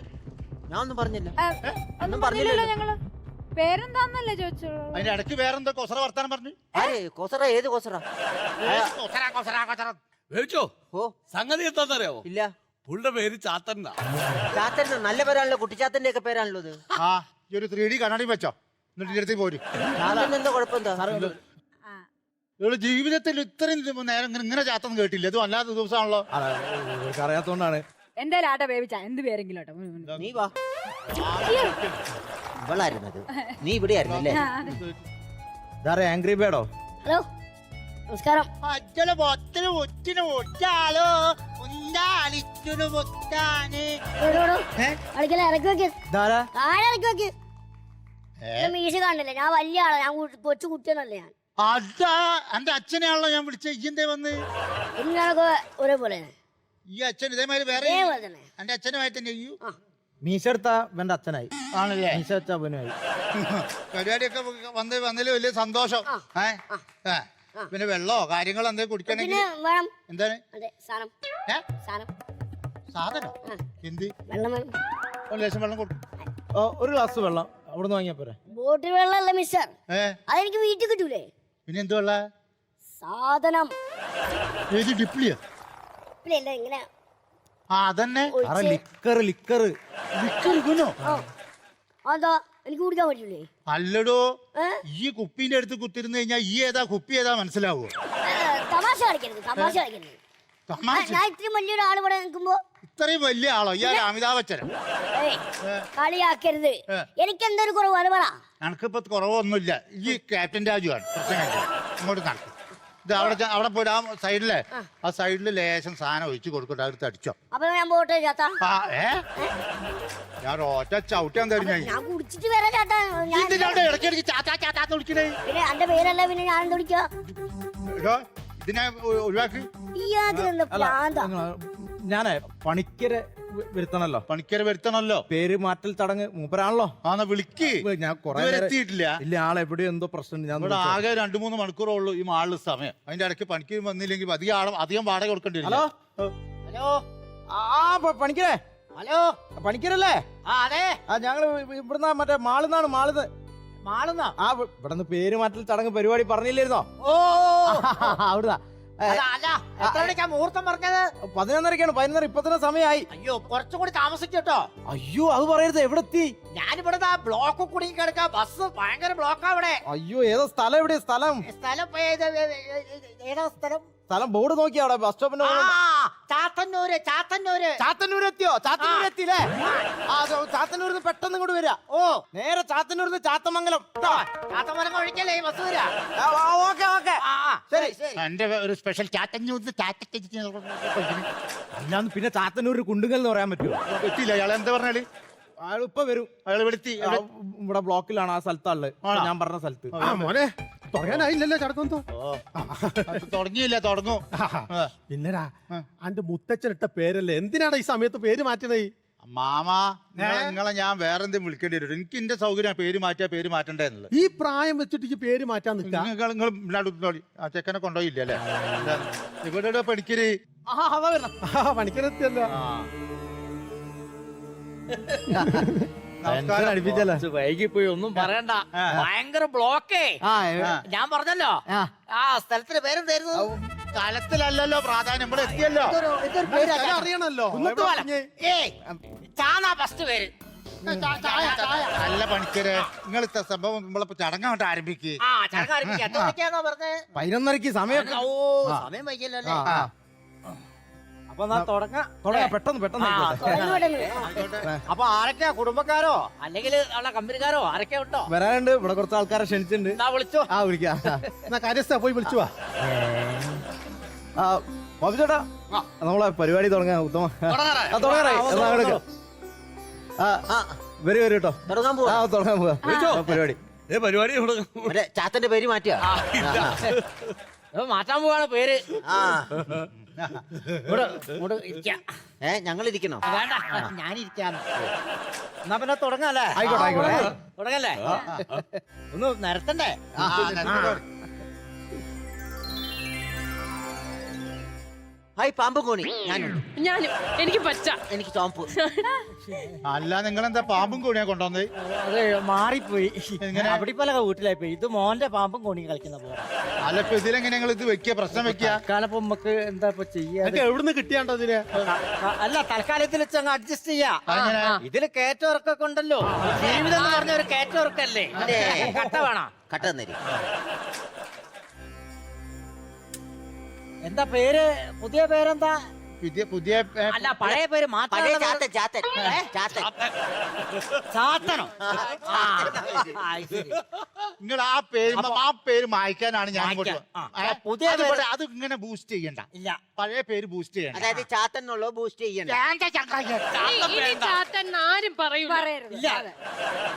ഞാൻ ഒന്നും പറഞ്ഞില്ല. ഒന്നും പറഞ്ഞില്ലല്ലോ ഞങ്ങള്. പേരെന്താന്നല്ലേ ചോദിച്ചോളൂ. അതിന്റെ ഇടയ്ക്ക് വേറെന്താ കൊസറ വർത്താനം പറഞ്ഞു? കൊസറ? ഏത് കൊസറ? ഓ സംഗതി എന്താന്നറിയാവോ? ഇല്ല. പുള്ളിയുടെ പേര് ചാത്തന്ന. ചാത്തൻ നല്ല പേരാണല്ലോ, കുട്ടിച്ചാത്തന്റെ ഒക്കെ പേരാണല്ലോ ഇത്. ആ ഈ ഒരു 3D കണ്ണാടി വെച്ചോ, എന്നിട്ട് അടുത്ത് പോര്. എന്താ കുഴപ്പമെന്താ? ജീവിതത്തിൽ ഇത്രയും നേരം ഇങ്ങനെ ചാത്തം കേട്ടില്ല. ഇത് വല്ലാത്ത ദിവസമാണല്ലോ. അറിയാത്തോണ്ടാണ്. എന്തായാലും ആട്ടെ വേവിച്ച എന്ത് പേരെങ്കിലും. നീ വാ. ഇവളായിരുന്നത് നീ ഇവിടെ ആയിരുന്നല്ലേ ഇതാരെ ആംഗ്രി ബേഡോ? ഹലോ നമസ്കാരം. അച്ഛനെ പൊത്തിന് മുറ്റിന് മുറ്റാലോ ഉണ്ടാളിച്ചൊരു മുറ്റാന് കളിക്കല ഇറക്കി വെക്ക്, ഇതാരാ? താഴെ ഇറക്കി വെക്ക്. മീശ കാണില്ലേ, ഞാൻ വലിയ ആളാ, ഞാൻ കൊച്ചു കുട്ടിയൊന്നല്ല ഞാൻ. അതാ എന്റെ അച്ഛനെയാണല്ലോ ഞാൻ വിളിച്ച ഇയ്യെന്തേ വന്ന് കുഞ്ഞാളൊക്കെ ഒരേപോലെ ഈ അച്ഛൻ ഇതേമാതിരി വേറെ അതേപോലെ തന്നെ. എന്റെ അച്ഛനുമായിട്ട് തന്നെ ചെയ്യൂ മീശ എടുത്ത ഇവന്റെ അച്ഛനായി, ആണല്ലേ മീശ വെച്ച അവനുമായി. പരിപാടിയൊക്കെ വന്നതിൽ വലിയ സന്തോഷം. പിന്നെ വെള്ളോ കാര്യങ്ങളോ എന്തെങ്കിലും കുടിക്കണമെങ്കിൽ പിന്നെ വേണം എന്താണ് അതെ സാധനം ഏ? സാധനം സാധനം എന്ത് വെള്ളം വേണം. ഒരു ലേശം വെള്ളം കൊടുക്കും. ഒരു ഗ്ലാസ് വെള്ളം അവിടുന്ന് വാങ്ങിയാ പോരെ? ബോട്ടിൽ വെള്ളമല്ല മിസ്റ്റർ, അതെനിക്ക് വീട്ടിൽ കിട്ടൂലേ. പിന്നെ എന്ത് വെള്ള സാധനം ഏത് ഡിപ്ലിയോ? ഇല്ല ഇങ്ങനെ അതന്നെ ലിക്കർ ലിക്കർ ലിക്കറിനോ? അതാ എനിക്ക് കുടിക്കാൻ പറ്റൂലേ. അല്ലടോ ഈ കുപ്പീന്റെ അടുത്ത് കുത്തിരുന്ന് കഴിഞ്ഞാൽ ഈ ഏതാ കുപ്പി ഏതാ മനസ്സിലാവോ? തമാശ കളിക്കരുത്, തമാശ കളിക്കരുത്. തമാശ ഞാൻ ഇത്രയും വലിയൊരാൾ ഇവിടെ നിൽക്കുമ്പോ ഇത്രയും വലിയ ആളോ ഇയാൾ? അമിതാഭ് ബച്ചൻ കളിയാക്കരുത്. എനിക്ക് എന്തൊരു കുറവ് അത് പറ. എനിക്കിപ്പോ കുറവൊന്നുമില്ല. ഈ ക്യാപ്റ്റൻ രാജുവാണ് പ്രശ്നം. ഇങ്ങോട്ട് നടക്കും. ഇത് അവിടെ പോയിട്ട് ആ സൈഡിലെ ആ സൈഡില് ലേശം സാധനം ഒഴിച്ചു കൊടുക്കട്ടെ, അടുത്ത് അടിച്ചോ. അപ്പൊ ഞാൻ പോട്ടെ ചേട്ടാ. ഞാൻ ഒറ്റ ചവിട്ടാൻ തരും. ഞാൻ കുടിച്ചിട്ട് വരാം ചേട്ടാ. ഞാൻ ഇടയ്ക്കിടയ്ക്ക് ചാത്താ ചാത്താന്ന് വിളിക്കണേ. പിന്നെ എന്റെ പേരല്ല, പിന്നെ ഞാൻ എന്ത് വിളിക്കാ? ഇതിനെ ഒഴിവാക്കി. ഞാനേ പണിക്കരെ വരുത്തണല്ലോ. പണിക്കരെ വരുത്തണല്ലോ. പേര് മാറ്റൽ ചടങ്ങ് മൂപ്പരാണല്ലോ. ആന്നാ വിളിക്ക്. ഞാൻ കൊറേ എത്തിയിട്ടില്ല. ഇല്ല, ആളെവിടെയോ എന്തോ പ്രശ്നം. ഞാൻ ഇവിടെ ആകെ 2-3 മണിക്കൂറേ ഉള്ളൂ ഈ മാളിൽ സമയം. അതിന്റെ ഇടയ്ക്ക് പണിക്ക് വന്നില്ലെങ്കിൽ അധികം വാടക കൊടുക്കേണ്ടി വരും. ഹലോ ഹലോ ആ പണിക്കരെ, ഹലോ പണിക്കരല്ലേ? അതെ ഞങ്ങള് ഇവിടുന്ന് മറ്റേ മാളിന്നാണ്. മാളുന്നാ? ആ ഇവിടുന്ന് പേര് മാറ്റൽ ചടങ്ങ് പരിപാടി പറഞ്ഞില്ലായിരുന്നോ? ഓ അവിടുന്ന് എത്ര മണിക്കാ മുഹൂർത്തം പറഞ്ഞത്? 11:30 ഇപ്പൊ തന്നെ സമയമായി. അയ്യോ കുറച്ചും കൂടി താമസിച്ചോട്ടോ. അയ്യോ അത് പറയരുത്. എവിടെ എത്തി? ഞാനിവിടെ ബ്ലോക്ക് കുടുങ്ങി കിടക്കാം. ബസ് ഭയങ്കര ബ്ലോക്കാ അവിടെ. അയ്യോ ഏതോ സ്ഥലം? എവിടെ സ്ഥലം? ഏതാ സ്ഥലം? സ്ഥലം ബോർഡ് നോക്കി അവിടെ ബസ് സ്റ്റോപ്പിന്റെ ചാത്തന്നൂര്. ചാത്തന്നൂർ എത്തിയോ? ചാത്തന്നൂർ എത്തിയില്ലേ? ചാത്തന്നൂരിന്ന് പെട്ടെന്ന് ഇങ്ങോട്ട് വരിക. ഓ നേരെ ചാത്തന്നൂരിന്ന് ചാത്തമംഗലം. ചാത്തമരം ഒഴിക്കല്ലേ ഈ ബസ് വരാ? ഓക്കെ ശരി. എന്റെ ഒരു സ്പെഷ്യൽ അല്ലാന്ന് പിന്നെ ചാത്തന്നൂർ കുണ്ടുങ്ങൽ എന്ന് പറയാൻ പറ്റുമോ? എത്തിയില്ല. അയാൾ എന്താ പറഞ്ഞാല്? അയാൾ ഇപ്പൊ വരും. അയാൾ വെളുത്തി ഇവിടെ ബ്ലോക്കിലാണ് ആ സ്ഥലത്താള്. ഞാൻ പറഞ്ഞ സ്ഥലത്ത്. മോനെ തുടങ്ങാനായില്ലല്ലോ ചടക്കൊന്നും. തുടങ്ങിയില്ല, തുടങ്ങും. പിന്നെടാ അന്റെ മുത്തച്ഛനിട്ട പേരല്ലേ, എന്തിനാടാ ഈ സമയത്ത് പേര് മാറ്റണേ? മാമാ നിങ്ങളെ ഞാൻ വേറെ എന്തെങ്കിലും വിളിക്കേണ്ടി വരും. എനിക്ക് എന്റെ സൗകര്യം പേര് മാറ്റണ്ടേ എന്നുള്ളത്. ഈ പ്രായം വെച്ചിട്ട് ഈ പേര് മാറ്റാൻ നിൽക്കാം. നിങ്ങൾ ആ ചെക്കനെ കൊണ്ടുപോയില്ല അല്ലേ? ഇവിടെ പണിക്കര് പണിക്കരെത്തിയല്ലോ. വൈകി പോയി ഒന്നും പറയണ്ട. ഭയങ്കര ബ്ലോക്കേ. ഞാൻ പറഞ്ഞല്ലോ ആ സ്ഥലത്തിന്റെ പേരെന്തായിരുന്നു? സ്ഥലത്തിലല്ലല്ലോ പ്രാധാന്യം, ഇവിടെ എത്തിയല്ലോ. അറിയണല്ലോ. ചാന്നാ ഫസ്റ്റ് പേര്. നല്ല പണിക്കര് നിങ്ങൾ സംഭവം നമ്മളിപ്പോ ചടങ്ങായിട്ട് ആരംഭിക്കുക. ആ ചടങ്ങ് ആരംഭിക്കാം. എത്ര മണിക്കാണോ പറഞ്ഞത്? 11:30 സമയം. ഓ സമയം വൈകിയല്ലോ അല്ലേ? അപ്പൊ തുടങ്ങാം. പെട്ടെന്ന് അപ്പൊ ആരൊക്കെയാ? കുടുംബക്കാരോ അല്ലെങ്കിൽ ഉള്ള കമ്പനിക്കാരോ ആരൊക്കെയാ ഉണ്ടോ? വരാനുണ്ട്. ഇവിടെ കുറച്ച് ആൾക്കാരെ ക്ഷണിച്ചിട്ടുണ്ട്. എന്നാ വിളിച്ചോ. വിളിക്കാം. കാര്യസ്ഥ പോയി വിളിച്ചു വാ. ബാബു ചേട്ടാ നമ്മളെ പരിപാടി തുടങ്ങാം. ഉത്തമ തുടങ്ങാറായി. വരൂ കേട്ടോ. തുടങ്ങാൻ പോവാ. തുടങ്ങാൻ പോവാ പരിപാടി. പരിപാടി ചാത്തന്റെ പേര് മാറ്റിയ മാറ്റാൻ പോവാണ് പേര്. ഞങ്ങൾ ഇരിക്കണോ? വേണ്ട ഞാനിരിക്കാം. എന്നാ പിന്നെ തുടങ്ങാല്ലേ? ആയിക്കോട്ടെ. തുടങ്ങല്ലേ? ഒന്ന് നിരത്തണ്ടേ? ഹായ് പാമ്പ് കോണി. ഞാനും എനിക്ക് പച്ച. എനിക്ക് ചോമ്പ്. അല്ല നിങ്ങളെന്താ പാമ്പും കൂടിയാ കൊണ്ടുവന്നത്? അത് മാറിപ്പോയി. അവിടെ പല വീട്ടിലായി പോയി. ഇത് മോന്റെ പാമ്പും കോണി കളിക്കുന്ന പോലെ. അല്ല ഇപ്പൊ ഇതിലെങ്ങനെ നിങ്ങൾ ഇത് വെക്കുക, പ്രശ്നം വെക്കുക? തൽക്കാലം നമുക്ക് എന്താ ഇപ്പൊ ചെയ്യാ? എവിടുന്ന് കിട്ടിയാണ്ടോ ഇതിന്? അല്ല തൽക്കാലത്തിൽ വെച്ച് അങ്ങ് അഡ്ജസ്റ്റ് ചെയ്യാ. ഇതില് കയറ്റമിറക്കൊക്കെ ഉണ്ടല്ലോ. ജീവിതം എന്ന് പറഞ്ഞ ഒരു കയറ്റമിറക്കല്ലേ? കട്ട വേണം. കട്ട തന്നേരി. എന്താ പേര്? പുതിയ പേരെന്താ? പുതിയ അല്ല പഴയ പേര് പഴയ മാത്രം ചാത്തൻ ചാത്തൻ ചാത്തൻ ചാത്തനോ നിങ്ങൾ ആ പേര് മായ്ക്കാനാണ് ഞാൻ ഇങ്ങോട്ട് പുതിയ അത് ഇവിടെ അത് ഇങ്ങനെ ബൂസ്റ്റ് ചെയ്യണ്ട. ഇല്ല പഴയ പേര് ബൂസ്റ്റ് ചെയ്യണം. അതായത് ചാത്തൻ എന്നുള്ളത് ബൂസ്റ്റ് ചെയ്യണം. ഇനി ചാത്തൻ ആരും പറയൂല.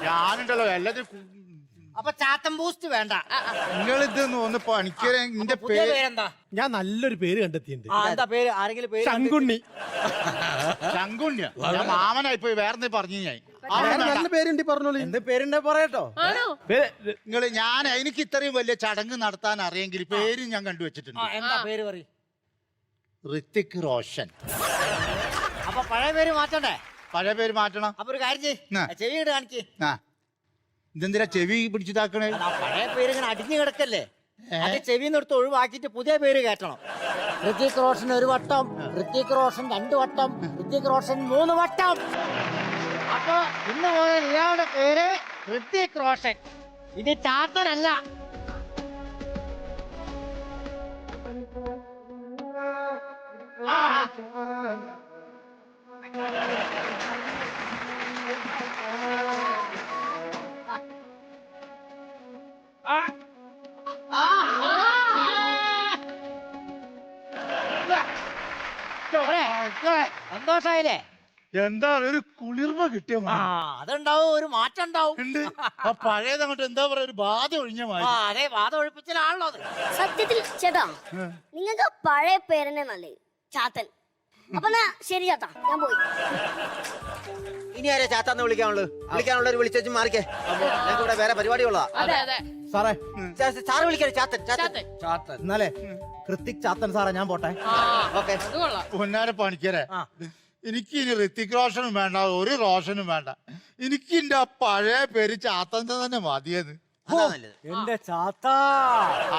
ഞാനുണ്ടല്ലോ എല്ലാത്തിനും. അപ്പൊ ചാത്തൻ ബൂസ്റ്റ് വേണ്ട. നിങ്ങൾ ഇത് ഒന്ന് പണിക്കര എന്റെ പേര് പേരെന്താ? ഞാൻ നല്ലൊരു പേര് കണ്ടെത്തിയിട്ടുണ്ട്. എന്താ പേര്? ആരെങ്കിലും പേര്? ശങ്കുണ്ണി. ശങ്കുണ്യ ഞാൻ മാമനായി പോയി വേറെ പറഞ്ഞു. ഞാൻ നല്ല പേരുണ്ട് പറഞ്ഞോളൂ. എന്ത് പേരുണ്ടെ പറയട്ടോ. നിങ്ങൾ ഞാൻ എനിക്ക് ഇത്രയും വലിയ ചടങ്ങ് നടത്താൻ അറിയെങ്കിൽ പേര് ഞാൻ കണ്ടുവച്ചിട്ടുണ്ട്. എന്താ പേര് പറയും? ഋത്തിക് റോഷൻ. അപ്പൊ പഴയ പേര് മാറ്റണ്ടേ? പഴയ പേര് മാറ്റണം. അപ്പൊ ഒരു കാര്യം ചെയ്യ്, ചെവിയിട്ട് കാണിക്ക്. ഇതെന്തിനാ ചെവി പിടിച്ചിതാക്കണേ? പഴയ പേര് ഇങ്ങനെ അടിഞ്ഞു കിടക്കല്ലേ, അത് ചെവിന്ന് എടുത്ത് ഒഴിവാക്കിട്ട് പുതിയ പേര് കയറ്റണം. ഋത്തിക് റോഷൻ 1 വട്ടം, ഋത്തിക് റോഷൻ 2 വട്ടം, ഋത്തിക് റോഷൻ 3 വട്ടം. അപ്പൊ ഇന്ന് മുതൽ ഇയാളുടെ പേര് ഋത്തിക് റോഷൻ. ഇത് ചാത്തനല്ല. സന്തോഷായില്ലേ? എന്താ ഒരു കുളിർമ കിട്ടിയ അതുണ്ടാവും, ഒരു മാറ്റം ഉണ്ടാവും. ആ പഴയത് അങ്ങോട്ട് എന്താ പറയാ ഒരു ബാധ ഒഴിഞ്ഞ മാതിരി. അതെ, ബാധ ഒഴിപ്പിച്ചാണല്ലോ അത്. സത്യത്തിൽ ചേട്ടാ നിങ്ങൾക്ക് പഴയ പേരനെ നല്ലത് ചാത്തൻ. അപ്പൊ ശരി ചേട്ടാ, ഞാൻ പോയി. ഇനി ആരെ ചാത്താന്ന് വിളിക്കാനുള്ളത് വിളിച്ചു മാറിക്കേ. ഞങ്ങൾക്ക് ഇവിടെ വേറെ പരിപാടിയുള്ളതാ. അതെ അതെ സാറേ സാറ് വിളിക്കണേ ചാത്തൻ ചാത്തൻ ചാത്തൻ. എന്നാലേ കൃത്തിക് ചാത്തൻ സാറേ, ഞാൻ പോട്ടെ. ഓക്കെ. അത് കൊള്ളാം. പൊന്നാര പണിക്കരെ, എനിക്ക് ഇനി ഋത്തിക് റോഷനും വേണ്ട, ഒരു റോഷനും വേണ്ട. എനിക്ക് എന്റെ ആ പഴയ പേര് ചാത്തൻ തന്നെ മതിയെന്ന്. എന്റെ ചാത്ത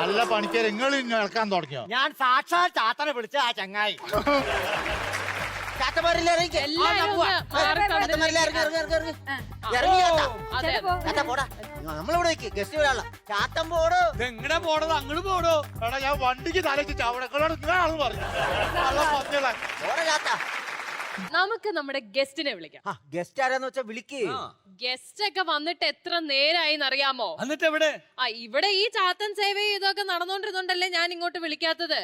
അല്ല പണിക്കരെ, നിങ്ങൾ കേൾക്കാൻ തുടങ്ങിയോ? ഞാൻ സാക്ഷാൽ ചാത്തനെ വിളിച്ച ആ ചങ്ങായി. ചാത്തമാരില്ല നമ്മളിവിടെ ഗസ്റ്റ് വരാനുള്ള ചാത്തൻ പോടോ. എങ്ങനെ പോടോ? അങ്ങോട്ട് പോടോ. എടാ ഞാൻ വണ്ടിക്ക് തലച്ചിട്ട് അവിടെ നിങ്ങളാണെന്ന് പറഞ്ഞു. പോടാ ചാത്ത. നമുക്ക് നമ്മുടെ ഗസ്റ്റിനെ വിളിക്കാം. ഗസ്റ്റ് ആരാന്ന് വെച്ചാ വിളിക്ക്. ഗസ്റ്റ് ഒക്കെ വന്നിട്ട് എത്ര നേരായി അറിയാമോ? എന്നിട്ട് എവിടെ? ഇവിടെ ഈ ചാത്തൻ സേവ ഇതൊക്കെ നടന്നോണ്ടിരുന്നോണ്ടല്ലേ ഞാൻ ഇങ്ങോട്ട് വിളിക്കാത്തത്.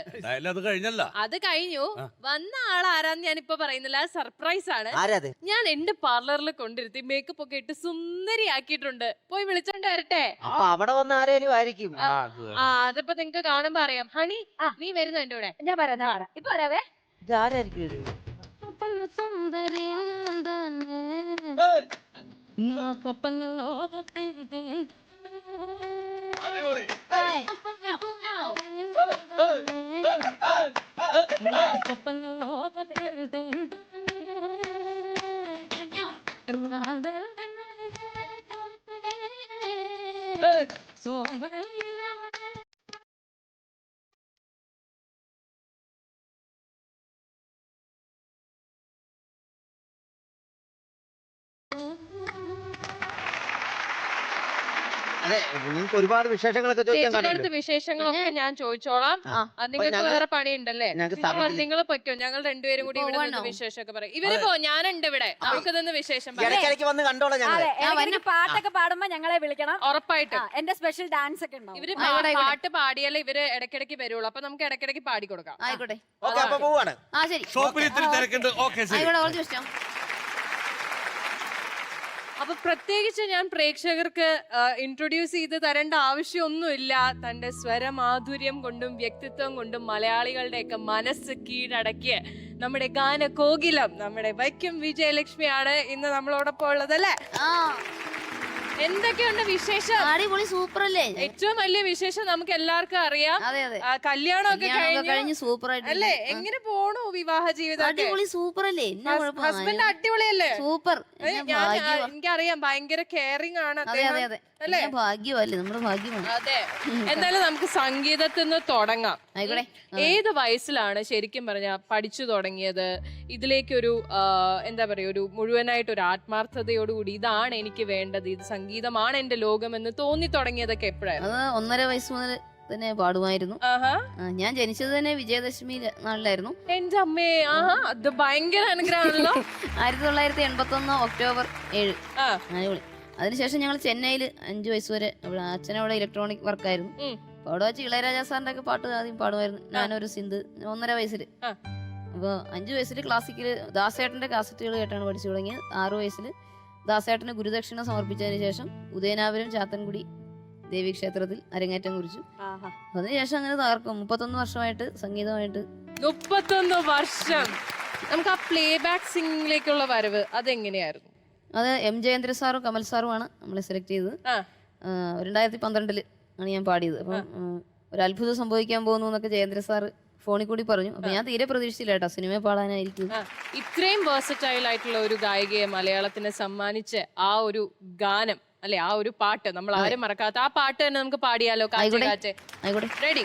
അത് കഴിഞ്ഞല്ല. അത് കഴിഞ്ഞു. വന്ന ആളാരാന്ന് ഞാനിപ്പോ പറയുന്നില്ല, സർപ്രൈസ് ആണ്. ആരാത്? ഞാൻ എന്റെ പാർലറിൽ കൊണ്ടിരുത്തി മേക്കപ്പ് ഒക്കെ ഇട്ട് സുന്ദരിയാക്കിയിട്ടുണ്ട്. പോയി വിളിച്ചോണ്ട് വരട്ടെ. അവിടെ വന്ന ആരേലും ആയിരിക്കും. അതിപ്പോ നിങ്ങക്ക് കാണുമ്പോ അറിയാം. ഹണി, നീ വരുന്നു എന്റെ കൂടെ. ഞാൻ പറയാം ഇപ്പൊ വരാവേ. ഇതാരായിരിക്കും? അതെ, നിങ്ങൾക്ക് ഒരുപാട് വിശേഷങ്ങളൊക്കെ ചോദിക്കാൻ ചേച്ചിയുടെ വിശേഷങ്ങളൊക്കെ ഞാൻ ചോദിച്ചോളാം. നിങ്ങൾക്ക് വേറെ പണിയുണ്ടല്ലേ? നിങ്ങൾ പൊയ്ക്കോ, ഞങ്ങൾ രണ്ടുപേരും കൂടി ഇവിടെ നിന്ന് വിശേഷമൊക്കെ പറയും. ഇവര് പോ, ഞാനുണ്ട് ഇവിടെ. നമുക്ക് നിന്ന് വിശേഷം ഇടയ്ക്കിടയ്ക്ക് വന്ന് കണ്ടോളാം. ഞങ്ങൾ പാട്ടൊക്കെ പാടുമ്പോ ഞങ്ങളെ വിളിക്കണം ഉറപ്പായിട്ടും. എന്റെ സ്പെഷ്യൽ ഡാൻസ് ഒക്കെ ഉണ്ടാവും. ഇവര് പാട്ട് പാടിയാലേ ഇവര് ഇടയ്ക്കിടയ്ക്ക് വരുള്ളൂ. അപ്പൊ നമുക്ക് ഇടയ്ക്കിടയ്ക്ക് പാടിക്കൊടുക്കാം. ആയിക്കോട്ടെ. ഓക്കെ, അപ്പൊ പോവാണ്. ശരി. ഷോപ്പിൽ ഇത്തിരി തിരക്കുണ്ട്. ഓക്കെ ശരി. അപ്പൊ പ്രത്യേകിച്ച് ഞാൻ പ്രേക്ഷകർക്ക് ഇൻട്രൊഡ്യൂസ് ചെയ്ത് തരേണ്ട ആവശ്യമൊന്നുമില്ല. തന്റെ സ്വരമാധുര്യം കൊണ്ടും വ്യക്തിത്വം കൊണ്ടും മലയാളികളുടെയൊക്കെ മനസ്സ് കീഴടക്കിയ നമ്മുടെ ഗാന കോകിലം നമ്മുടെ വൈക്കം വിജയലക്ഷ്മിയാണ് ഇന്ന് നമ്മളോടൊപ്പം ഉള്ളത് അല്ലേ? എന്തൊക്കെയുണ്ട് വിശേഷം? അടിപൊളി, സൂപ്പർ അല്ലേ? ഏറ്റവും വലിയ വിശേഷം നമുക്ക് എല്ലാവർക്കും അറിയാം. കല്യാണമൊക്കെ കഴിഞ്ഞു, സൂപ്പർ അല്ലേ? എങ്ങനെ പോണു വിവാഹ ജീവിതം? അടിപൊളി, സൂപ്പർ അല്ലേ? ഹസ്ബൻഡ് അടിപൊളിയല്ലേ? സൂപ്പർ. എനിക്കറിയാം, ഭയങ്കര കെയറിംഗ് ആണ് അല്ലേ? ഭാഗ്യമല്ലേ, നമ്മുടെ ഭാഗ്യമാണ്. അതെ. എന്തായാലും നമുക്ക് സംഗീതത്തിൽ നിന്ന് തുടങ്ങാം. ഏത് വയസ്സിലാണ് ശരിക്കും പറഞ്ഞ പഠിച്ചു തുടങ്ങിയത്? ഇതിലേക്കൊരു എന്താ പറയാ, ഒരു മുഴുവനായിട്ട് ഒരു ആത്മാർത്ഥതയോടുകൂടി ഇതാണ് എനിക്ക് വേണ്ടത്, ഇത് സംഗീതമാണ് എന്റെ ലോകം എന്ന് തോന്നി തുടങ്ങിയതൊക്കെ എപ്പോഴായിരുന്നു? അത് 1.5 വയസ്സ് മുതൽ തന്നെ പാടുമായിരുന്നു. ആഹാ. ഞാൻ ജനിച്ചത് തന്നെ വിജയദശമി നാളിലായിരുന്നു. എന്റെ അമ്മേ, ആഹാ, അത് ഭയങ്കര അനുഗ്രഹമാണല്ലോ. 1981 ഒക്ടോബർ 7 ആ. അടിപൊളി. അതിനുശേഷം ഞങ്ങൾ ചെന്നൈയിൽ 5 വയസ്സ് വരെ അവിടെ അച്ഛനവിടെ ഇലക്ട്രോണിക് വർക്കായിരുന്നു. അപ്പൊ അവിടെ വെച്ച് ഇളയരാജ സാറിന്റെ ഒക്കെ പാട്ട് ആദ്യം പാടുമായിരുന്നു. ഞാനൊരു സിന്ധ് 1.5 വയസ്സിൽ. അപ്പോൾ 5 വയസ്സിൽ ക്ലാസിക്കല് ദാസേട്ടന്റെ കാസറ്റുകൾ കേട്ടാണ് പഠിച്ചു തുടങ്ങിയത്. 6 വയസ്സിൽ ദാസേട്ടന് ഗുരുദക്ഷിണ സമർപ്പിച്ചതിന് ശേഷം ഉദയനാപുരം ചാത്തൻകുടി ദേവീക്ഷേത്രത്തിൽ അരങ്ങേറ്റം കുറിച്ചു. അതിനുശേഷം അങ്ങനെ തകർക്കും. 31 വർഷമായിട്ട് സംഗീതമായിട്ട്. 31 വർഷം. നമുക്ക് ആ പ്ലേ ബാക്ക് സിംഗിങ്ങിലേക്കുള്ള വരവ് അതെങ്ങനെയായിരുന്നു? അത് എം ജയേന്ദ്ര സാറും കമൽ സാറുമാണ് നമ്മളെ സെലക്ട് ചെയ്തത്. 2012 ആണ് ഞാൻ പാടിയത്. അപ്പം ഒരു അത്ഭുതം സംഭവിക്കാൻ പോകുന്നു എന്നൊക്കെ ജയേന്ദ്ര സാറ് ഫോണിൽ കൂടി പറഞ്ഞു. അപ്പൊ ഞാൻ തീരെ പ്രതീക്ഷിച്ചില്ല കേട്ടോ സിനിമ പാടാനായിരിക്കും. ഇത്രയും വേഴ്സറ്റൈൽ ആയിട്ടുള്ള ഒരു ഗായികയെ മലയാളത്തിന് സമ്മാനിച്ച ആ ഒരു ഗാനം അല്ലെ, ആ ഒരു പാട്ട് നമ്മൾ ആരും മറക്കാത്ത ആ പാട്ട് തന്നെ നമുക്ക് പാടിയാലോ? കാറ്റേ ആയിക്കോട്ടെ. റെഡി?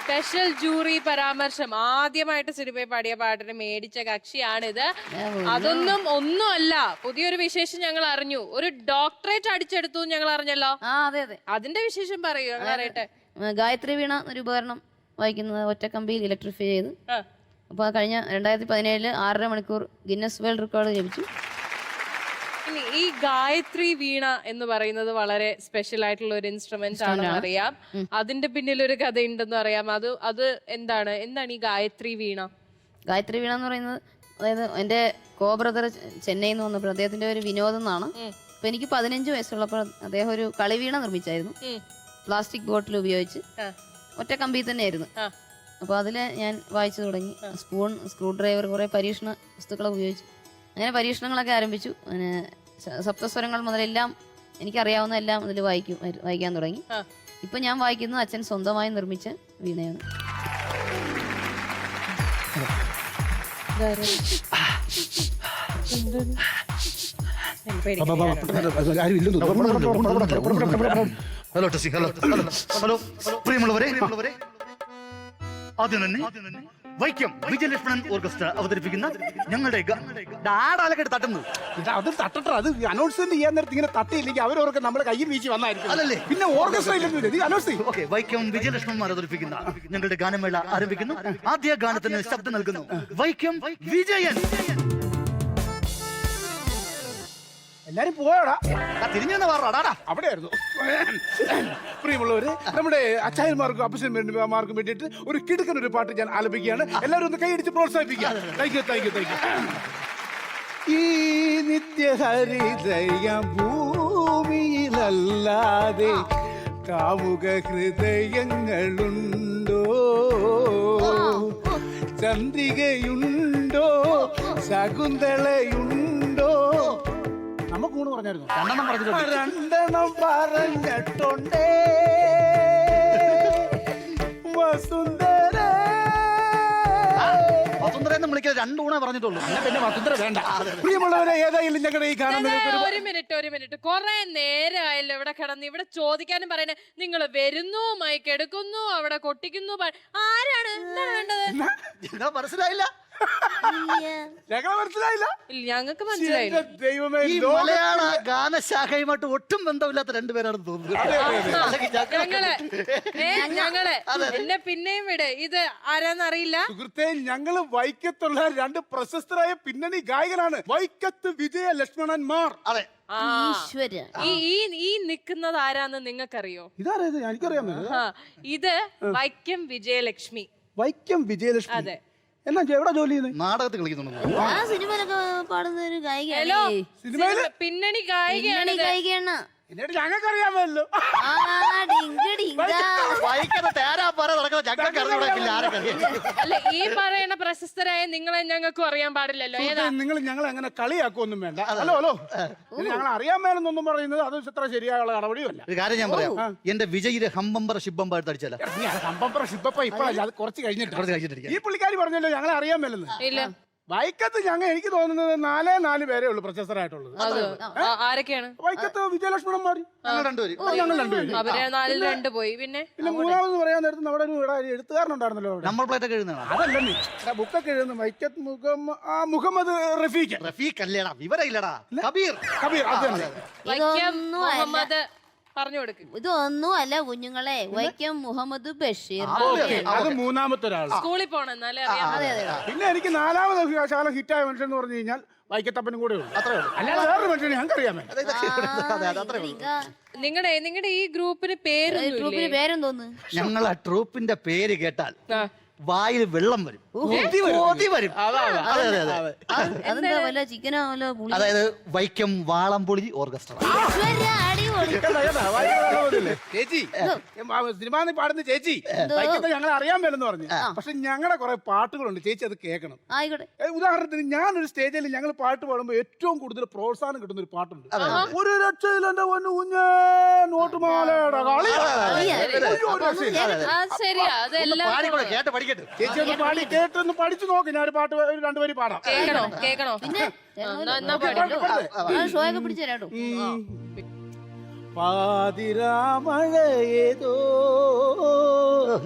സ്പെഷ്യൽ ജൂറി പരാമർശം. ആദ്യമായിട്ട് സിനിമയിൽ പാടിയ പാട്ടിന് മേടിച്ച കക്ഷിയാണിത്. അതൊന്നും ഒന്നുമല്ല, പുതിയൊരു വിശേഷം ഞങ്ങൾ അറിഞ്ഞു. ഒരു ഡോക്ടറേറ്റ് അടിച്ചെടുത്തു ഞങ്ങൾ അറിഞ്ഞല്ലോ. അതിന്റെ വിശേഷം പറയൂ, അറിയട്ടെ. ഗായത്രി വീണ ഒരു ഉപകരണം വായിക്കുന്നത് ഒറ്റക്കമ്പിയിൽ ഇലക്ട്രിഫൈ ചെയ്ത്. അപ്പൊ കഴിഞ്ഞ 2017 6.5 മണിക്കൂർ ഗിന്നസ് വേൾഡ് റെക്കോർഡ് ലഭിച്ചു. ഇനി ഈ ഗായത്രി വീണ എന്ന് പറയുന്നത് വളരെ സ്പെഷ്യൽ ആയിട്ടുള്ള ഒരു ഇൻസ്ട്രുമെന്റ് ആണെന്ന് അറിയാം. അതിന്റെ പിന്നിൽ ഒരു കഥയുണ്ടെന്ന് അറിയാം. അത് എന്താണ് ഈ ഗായത്രി വീണ? ഗായത്രി വീണ എന്ന് പറയുന്നത്, അതായത് എന്റെ കോ ബ്രദർ ചെന്നൈയിൽ നിന്ന് വന്നപ്പോൾ അദ്ദേഹത്തിന്റെ ഒരു വിനോദം എന്നാണ്. അപ്പൊ എനിക്ക് 15 വയസ്സുള്ളപ്പോൾ അദ്ദേഹം ഒരു കളിവീണ നിർമ്മിച്ചായിരുന്നു. പ്ലാസ്റ്റിക് ബോട്ടിൽ ഉപയോഗിച്ച് ഒറ്റ കമ്പി തന്നെയായിരുന്നു. അപ്പൊ അതില് ഞാൻ വായിച്ചു തുടങ്ങി. സ്പൂൺ, സ്ക്രൂ ഡ്രൈവർ, കുറെ പരീക്ഷണ വസ്തുക്കളെ ഉപയോഗിച്ചു. അങ്ങനെ പരീക്ഷണങ്ങളൊക്കെ ആരംഭിച്ചു. പിന്നെ സപ്തസ്വരങ്ങൾ മുതലെല്ലാം എനിക്കറിയാവുന്ന എല്ലാം അതിൽ വായിക്കാൻ തുടങ്ങി. ഇപ്പൊ ഞാൻ വായിക്കുന്നത് അച്ഛൻ സ്വന്തമായി നിർമ്മിച്ച വീണയാണ്. ഹലോ ടെസ്സി, ഹലോ പ്രിയമുള്ളവരെ, ആദ്യം തന്നെ വൈക്കം വിജയലക്ഷ്മണൻ ഓർക്കസ്ട്ര അവതരിപ്പിക്കുന്ന ഞങ്ങളുടെ തട്ടുന്നു. അത് തട്ടട്ടെ, അത് അനൗൺസ്മെന്റ് ചെയ്യാൻ നേരത്തെ ഇങ്ങനെ തട്ടിയില്ലെങ്കിൽ അവരോർക്ക് നമ്മുടെ കയ്യിൽ വീശി വന്നായിരിക്കും. അല്ലല്ലേ, പിന്നെ ഓർക്കസ്ട്ര അനൗൺസ് ചെയ്യും. ഓക്കെ, വൈക്കം വിജയലക്ഷ്മണന്മാർ അവതരിപ്പിക്കുന്ന ഞങ്ങളുടെ ഗാനമേള ആരംഭിക്കുന്നു. ആദ്യ ഗാനത്തിന് ശബ്ദം നൽകുന്നു വൈക്കം വിജയൻ. എല്ലാരും പോയോടാ, തിരിഞ്ഞു അവിടെയായിരുന്നു. പ്രിയമുള്ളവര്, നമ്മുടെ അച്ചായന്മാർക്കും അപ്പച്ചന്മാർക്കും വേണ്ടിയിട്ട് ഒരു കിടുക്കൻ ഒരു പാട്ട് ഞാൻ ആലപിക്കുകയാണ്. എല്ലാവരും ഒന്ന് കൈയടിച്ച് പ്രോത്സാഹിപ്പിക്കുക. Thank you. ഈ നിത്യഹരിതയ ഭൂമിയിലല്ലാതെ കാമുക ഹൃദയങ്ങളുണ്ടോ? ചന്ദ്രികയുണ്ടോ? ശകുന്തളയുണ്ടോ? നമുക്ക് ഊണ് പറഞ്ഞായിരുന്നു. 2 പറഞ്ഞിട്ടുണ്ടേ വസുന്ധര. വസുന്ധര വിളിക്കാൻ 2 ഊണേ പറഞ്ഞിട്ടുള്ളൂ. പിന്നെ വസുന്ധര വേണ്ട. പ്രിയമുള്ളവരെ, ഏതായാലും ഞങ്ങളുടെ ഈ ഗാനം ഒരു മിനിറ്റ് കുറെ നേരമായല്ലോ ഇവിടെ കിടന്ന്. ഇവിടെ ചോദിക്കാനും പറയണേ, നിങ്ങൾ വരുന്നു, മൈക്ക് എടുക്കുന്നു, അവിടെ കൊട്ടിക്കുന്നു. ആരാണ്? എന്താണ് വേണ്ടത്? മനസ്സിലായില്ല? മനസ്സിലായില്ല? ഞങ്ങൾക്ക് മനസ്സിലായില്ല. ഈ മലയാള ഗാനശാഖയുമായിട്ട് ഒട്ടും ബന്ധമില്ലാത്ത 2 പേരാണെന്ന് തോന്നുന്നു. ഞങ്ങള് എന്നെ പിന്നെയും വിട്. ഇത് ആരാന്നറിയില്ല. സുഹൃത്തെ, ഞങ്ങള് വൈക്കത്തുള്ള 2 പ്രശസ്തരായ പിന്നണി ഗായകനാണ്. വൈക്കത്ത് വിജയ ലക്ഷ്മണന്മാർ. അതെ. ഈ നിക്കുന്നത് ആരാന്ന് നിങ്ങൾക്കറിയോ? ഇതാരത്? എനിക്കറിയാം. ഇത് വൈക്കം വിജയലക്ഷ്മി. വൈക്കം വിജയലക്ഷ്മി. അതെ. എന്നാ എവിടെ ജോലി ചെയ്യുന്നത്? നാടകത്തിൽ കളിക്കുന്നുണ്ടോ? ഞാൻ സിനിമയിലൊക്കെ പാടുന്ന ഒരു ഹലോ ഗായികയാണ്. സിനിമയില് പിന്നണി ഗായികയാണ് ഇത്. ഗായികയാണ്. എന്നിട്ട് ഞങ്ങൾക്ക് അറിയാമല്ലോ. ആ, ഡിങ്ക് ഡിങ്ക. വായിക്കാതെ തേരാ പറ നടക്കുന്ന ചക്കൊക്കെ അറിഞ്ഞൂടെ ആരൊക്കെ? അല്ല ഈ പറയുന്ന പ്രശസ്തരായ നിങ്ങളെ ഞങ്ങൾക്കും അറിയാൻ പാടില്ലല്ലോ. ഏതാ നിങ്ങൾ ഞങ്ങൾ അങ്ങനെ കളിയാക്കൊന്നും വേണ്ട. ഹലോ ഞങ്ങൾ അറിയാൻ മേലെന്നൊന്നും പറയുന്നത് അത് ഇത്ര ശരിയായുള്ള നടപടിയുമല്ല. ഒരു കാര്യം ഞാൻ പറയാം, എന്റെ വിജയിലെ ഹമ്പമ്പറ ശിബമ്പ എടുത്ത് അടിച്ചാലോ? ഇപ്പഴല്ല, അത് കുറച്ച് കഴിഞ്ഞിട്ട്. ഈ പുള്ളിക്കാരി പറഞ്ഞല്ലോ ഞങ്ങളെ അറിയാൻ മേലെന്ന്. ഇല്ല വൈക്കത്ത് എനിക്ക് തോന്നുന്നത് 4 പേരേ ഉള്ളൂ പ്രൊഫസറായിട്ടുള്ളത്. ആരൊക്കെയാണ്? വൈക്കത്ത് വിജയലക്ഷ്മണന്മാർ ഞങ്ങൾ രണ്ടുപേരും. അവര് 4-ൽ 2 പോയി. പിന്നെ മൂന്നാമത് പറയാൻ നേരത്ത് നമ്മുടെ ഒരു എഴുത്തുകാരനുണ്ടായിരുന്നല്ലോ അവിടെ. നമ്പർ പ്ലേറ്റ് ഒക്കെ എഴുതുന്നതാണ്. അതല്ലേ ബുക്കൊക്കെ എഴുതുന്നു. വൈക്കത്ത് മുഹമ്മദ് റഫീഖ്. റഫീഖ് അല്ലേടാ, വിവരം ഇല്ലടാ. കബീർ. അത് തന്നെ. വൈക്കം മുഹമ്മദ് പറഞ്ഞു കൊടുക്കും. ഇതൊന്നും അല്ല കുഞ്ഞുങ്ങളെ, വൈക്കം മുഹമ്മദ് ബഷീർ. അത് മൂന്നാമത്തെ ഒരാൾ. സ്കൂളിൽ പോണം എന്നാലേ അറിയാം. പിന്നെ എനിക്ക് 4ാമത് ശാല ഹിറ്റായ മനുഷ്യൻ എന്ന് പറഞ്ഞു കഴിഞ്ഞാൽ വൈക്കത്തപ്പനും കൂടെ ഉള്ളൂ. അത്രേ ഉള്ളൂ. അല്ലാതെ വേറൊരു മനുഷ്യനെ ഞങ്ങൾക്ക് അറിയാമേ. നിങ്ങളുടെ ഈ ഗ്രൂപ്പിന് പേര് ട്രൂപ്പിന് പേരെന്തോന്ന്? ഞങ്ങൾ ആ ട്രൂപ്പിന്റെ പേര് കേട്ടാൽ വായിൽ വെള്ളം വരും, കൊതി വരും. അതെന്താ വല്ല ചിക്കനോ വല്ല പുളി? അതായത് വൈക്കം വാളംപൊളി ഓർക്കസ്ട്ര. ചേച്ചി സിനിമ പാടുന്ന ചേച്ചി വൈക്കത്തെ ഞങ്ങൾ അറിയാൻ മേലെന്ന് പറഞ്ഞു. പക്ഷെ ഞങ്ങളുടെ കുറെ പാട്ടുകളുണ്ട് ചേച്ചി, അത് കേൾക്കണം. ആയിക്കോട്ടെ. ഉദാഹരണത്തിന് ഞാനൊരു സ്റ്റേജിൽ ഞങ്ങൾ പാട്ട് പാടുമ്പോൾ ഏറ്റവും കൂടുതൽ പ്രോത്സാഹനം കിട്ടുന്ന ഒരു പാട്ടുണ്ട്. ഒരു രക്ഷയിൽ എന്റെ പൊന്നു കുഞ്ഞേ നോട്ടുമാലയുടെ കളി. ശരിയാ, അതെല്ലാം കേട്ട് പഠിക്കട്ടെ. ചേച്ചി ഒന്ന് പാടി കേട്ടൊന്ന് പഠിച്ചു നോക്ക്. ഞാൻ ഒരു പാട്ട് 2 വരി പാടാം. കേക്കണോ? പിന്നെ ഷോയൊക്കെ പിടിച്ചു തരാട്ടോ. പാതിരാമഴയേതോ